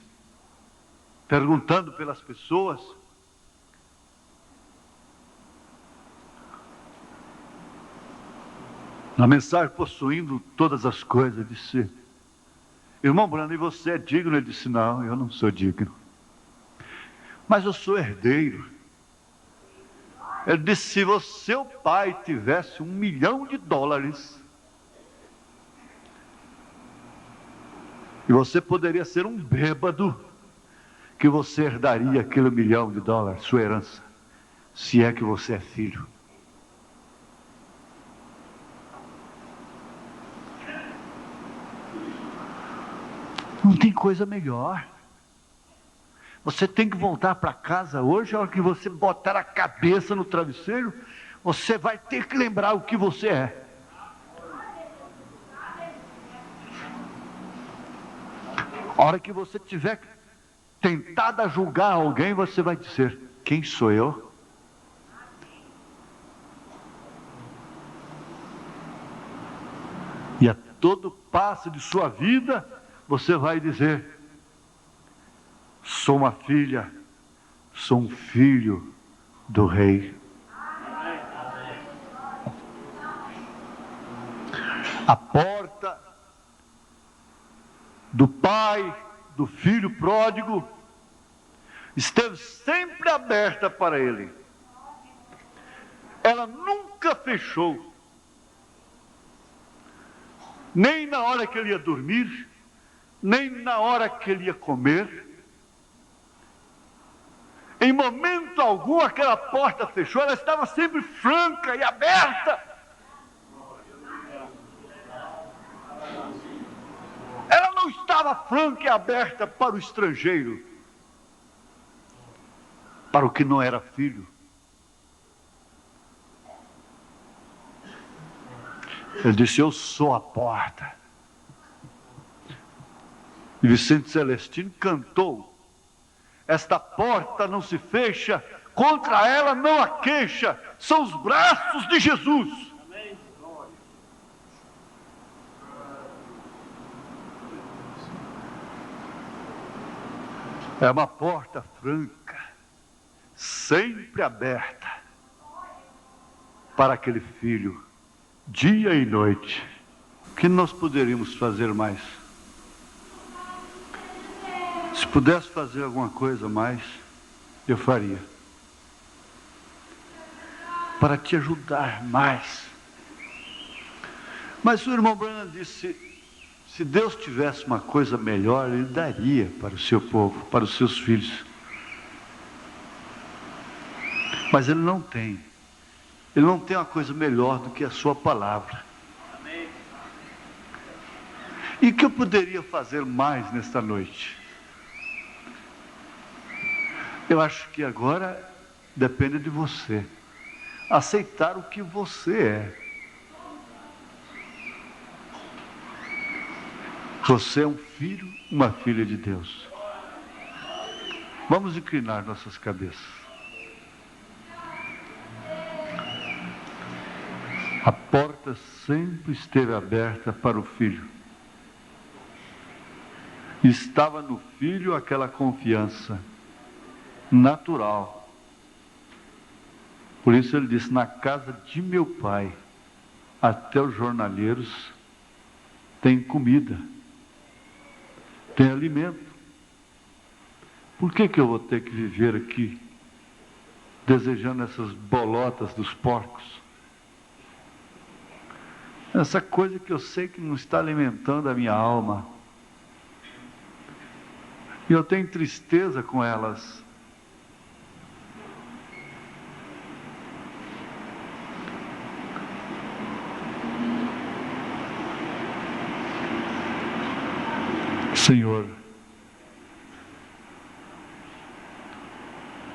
A: perguntando pelas pessoas, na mensagem possuindo todas as coisas, disse: irmão Brando, e você é digno? Ele disse: não, eu não sou digno, mas eu sou herdeiro. Ele disse: se o seu pai tivesse $1 milhão, e você poderia ser um bêbado, que você herdaria aquele $1 milhão, sua herança, se é que você é filho. Não tem coisa melhor. Você tem que voltar para casa hoje, a hora que você botar a cabeça no travesseiro, você vai ter que lembrar o que você é. A hora que você tiver tentado a julgar alguém, você vai dizer: quem sou eu? E a todo passo de sua vida, você vai dizer: sou uma filha, sou um filho do Rei. A porta do pai, do filho pródigo, esteve sempre aberta para ele. Ela nunca fechou. Nem na hora que ele ia dormir, nem na hora que ele ia comer. Em momento algum aquela porta fechou, ela estava sempre franca e aberta. Ela não estava franca e aberta para o estrangeiro, para o que não era filho. Ele disse: eu sou a porta. E Vicente Celestino cantou: esta porta não se fecha, contra ela não há queixa, são os braços de Jesus. É uma porta franca, sempre aberta para aquele filho, dia e noite. O que nós poderíamos fazer mais? Se pudesse fazer alguma coisa mais, eu faria. Para te ajudar mais. Mas o irmão Branham disse: se Deus tivesse uma coisa melhor, Ele daria para o seu povo, para os seus filhos. Mas Ele não tem. Ele não tem uma coisa melhor do que a sua palavra. E o que eu poderia fazer mais nesta noite? Eu acho que agora depende de você. Aceitar o que você é. Você é um filho, uma filha de Deus. Vamos inclinar nossas cabeças. A porta sempre esteve aberta para o filho. Estava no filho aquela confiança natural. Por isso ele disse: na casa de meu pai, até os jornaleiros têm comida, tem alimento. Por que eu vou ter que viver aqui desejando essas bolotas dos porcos? Essa coisa que eu sei que não está alimentando a minha alma. E eu tenho tristeza com elas. Senhor,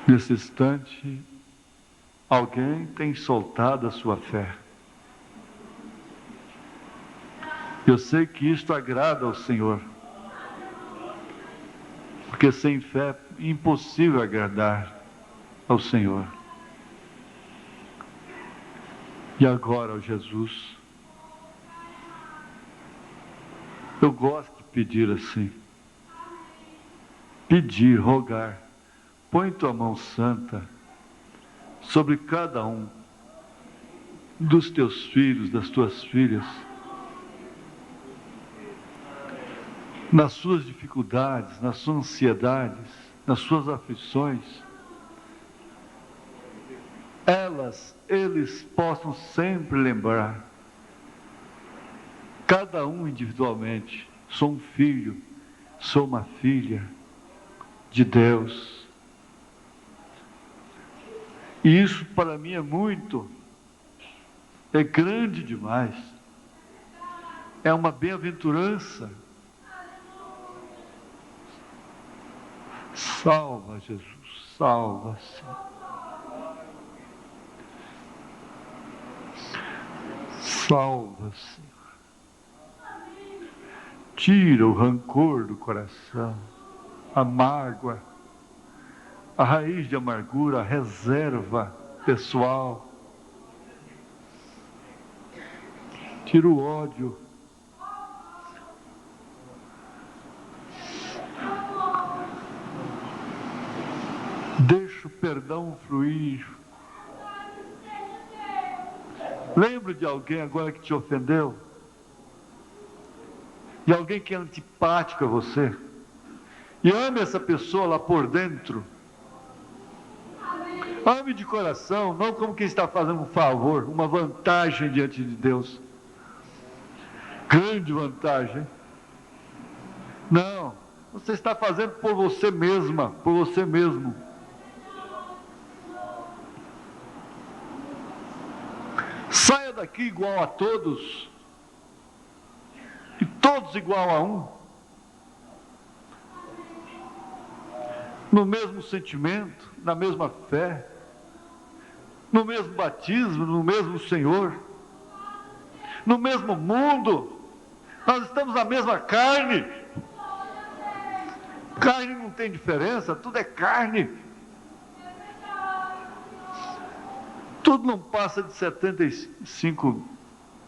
A: nesse instante, alguém tem soltado a sua fé. Eu sei que isto agrada ao Senhor, porque sem fé é impossível agradar ao Senhor. E agora, ó Jesus, eu gosto de pedir assim, pedir, rogar, põe tua mão santa sobre cada um dos teus filhos, das tuas filhas, nas suas dificuldades, nas suas ansiedades, nas suas aflições, eles possam sempre lembrar, cada um individualmente: sou um filho, sou uma filha de Deus. E isso para mim é grande demais, é uma bem-aventurança. Salva, Jesus, salva, Senhor. Salva, Senhor. Tira o rancor do coração, a mágoa, a raiz de amargura, a reserva pessoal. Tira o ódio. Deixa o perdão fluir. Lembra de alguém agora que te ofendeu? De alguém que é antipático a você? E ame essa pessoa lá por dentro. Ame de coração, não como quem está fazendo um favor, uma vantagem diante de Deus. Grande vantagem. Não, você está fazendo por você mesma, por você mesmo. Saia daqui igual a todos, e todos igual a um, no mesmo sentimento, na mesma fé, no mesmo batismo, no mesmo Senhor, no mesmo mundo. Nós estamos na mesma carne. Carne não tem diferença, tudo é carne. Tudo não passa de 75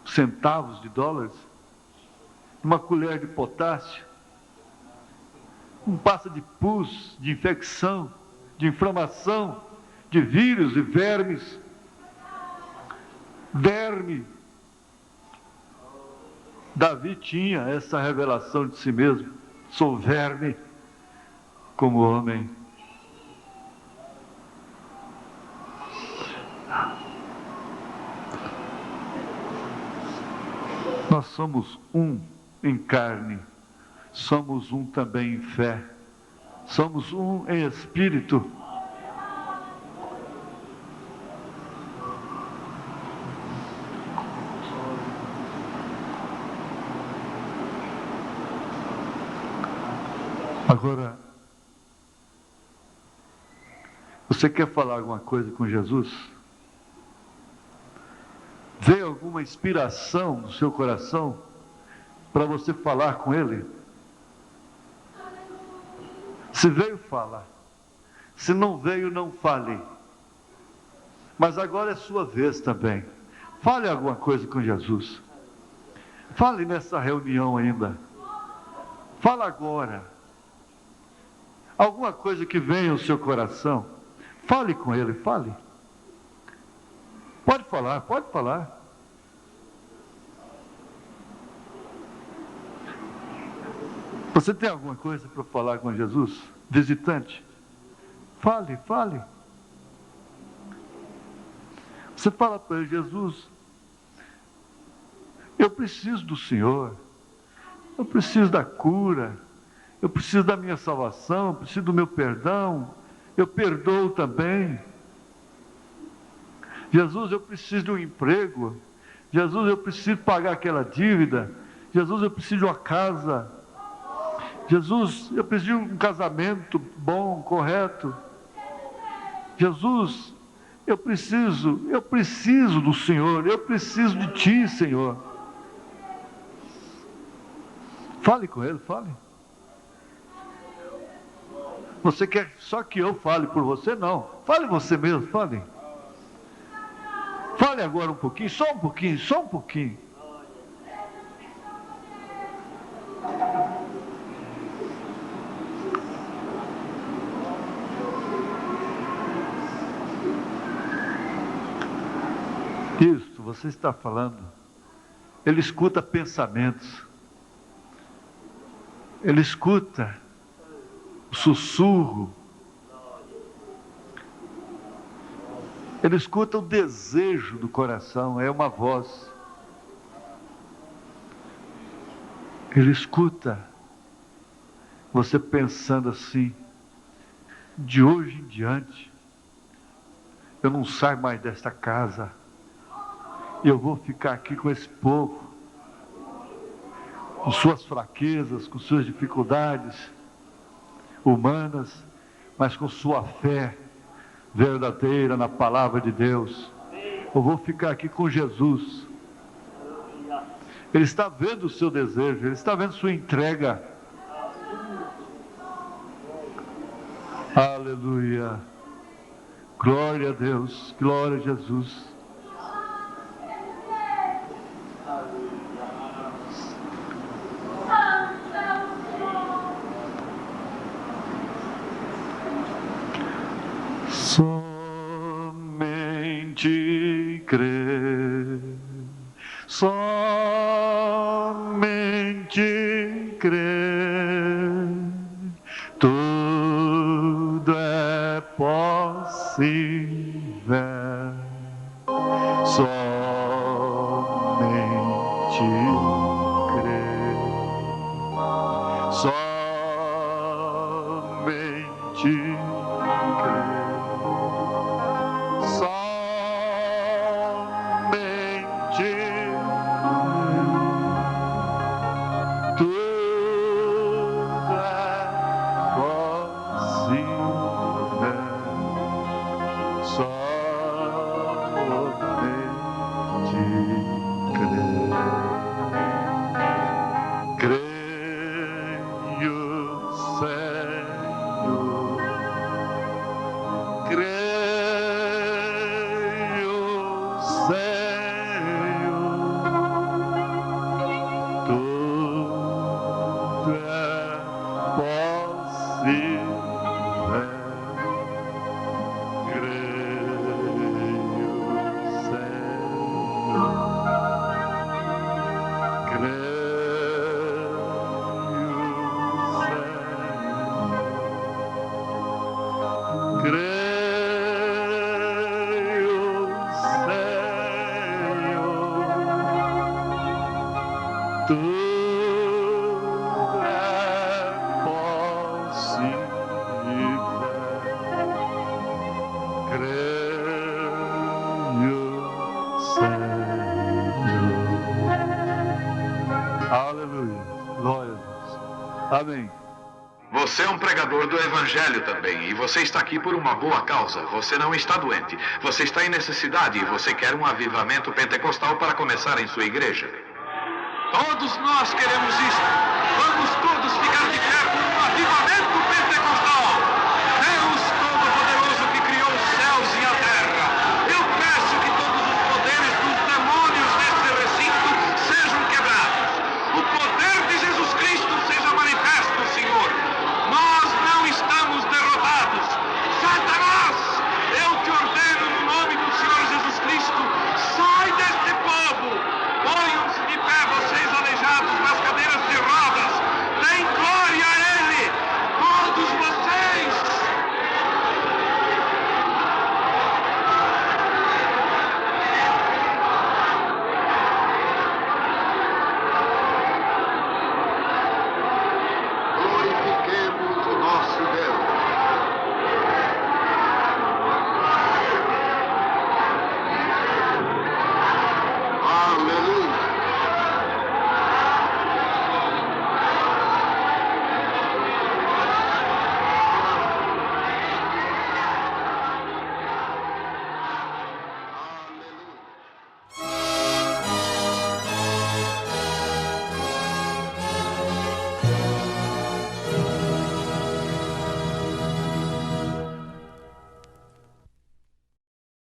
A: centavos de dólares. Uma colher de potássio. Não passa de pus, de infecção, de inflamação, de vírus e vermes. Verme. Davi tinha essa revelação de si mesmo. Sou verme como homem. Nós somos um em carne, somos um também em fé, somos um em espírito. Agora, você quer falar alguma coisa com Jesus? Veio alguma inspiração no seu coração para você falar com Ele? Se veio, fala. Se não veio, não fale. Mas agora é sua vez também. Fale alguma coisa com Jesus. Fale nessa reunião ainda. Fala agora. Alguma coisa que venha ao seu coração. Fale com Ele, fale. Pode falar, pode falar. Você tem alguma coisa para falar com Jesus? Visitante? Fale, fale. Você fala para ele: Jesus, eu preciso do Senhor. Eu preciso da cura. Eu preciso da minha salvação. Eu preciso do meu perdão. Eu perdoo também. Jesus, eu preciso de um emprego. Jesus, eu preciso pagar aquela dívida. Jesus, eu preciso de uma casa. Jesus, eu preciso de um casamento bom, correto. Jesus, eu preciso do Senhor. Eu preciso de Ti, Senhor. Fale com Ele, fale. Você quer só que eu fale por você? Não. Fale você mesmo, fale. Fale agora um pouquinho, só um pouquinho, só um pouquinho. Isso, você está falando. Ele escuta pensamentos. Ele escuta o sussurro. Ele escuta o desejo do coração, é uma voz. Ele escuta você pensando assim: de hoje em diante, eu não saio mais desta casa, eu vou ficar aqui com esse povo, com suas fraquezas, com suas dificuldades humanas, mas com sua fé verdadeira na palavra de Deus. Eu vou ficar aqui com Jesus. Ele está vendo o seu desejo, Ele está vendo sua entrega. Aleluia. Glória a Deus, glória a Jesus. Somente crer, somente crer, tudo é possível. Somente crer, somente crer. Somente tudo é possível. Somente crer. Creio, Senhor. Creio, Senhor, tudo é possível. Creio, Senhor, creio, Senhor, creio. Tudo é possível. Creio, Senhor. Aleluia. Glória a Deus. Amém.
C: Você é um pregador do Evangelho também, e você está aqui por uma boa causa. Você não está doente. Você está em necessidade e você quer um avivamento pentecostal para começar em sua igreja. Todos nós queremos isso. Vamos todos ficar de pé por um avivamento.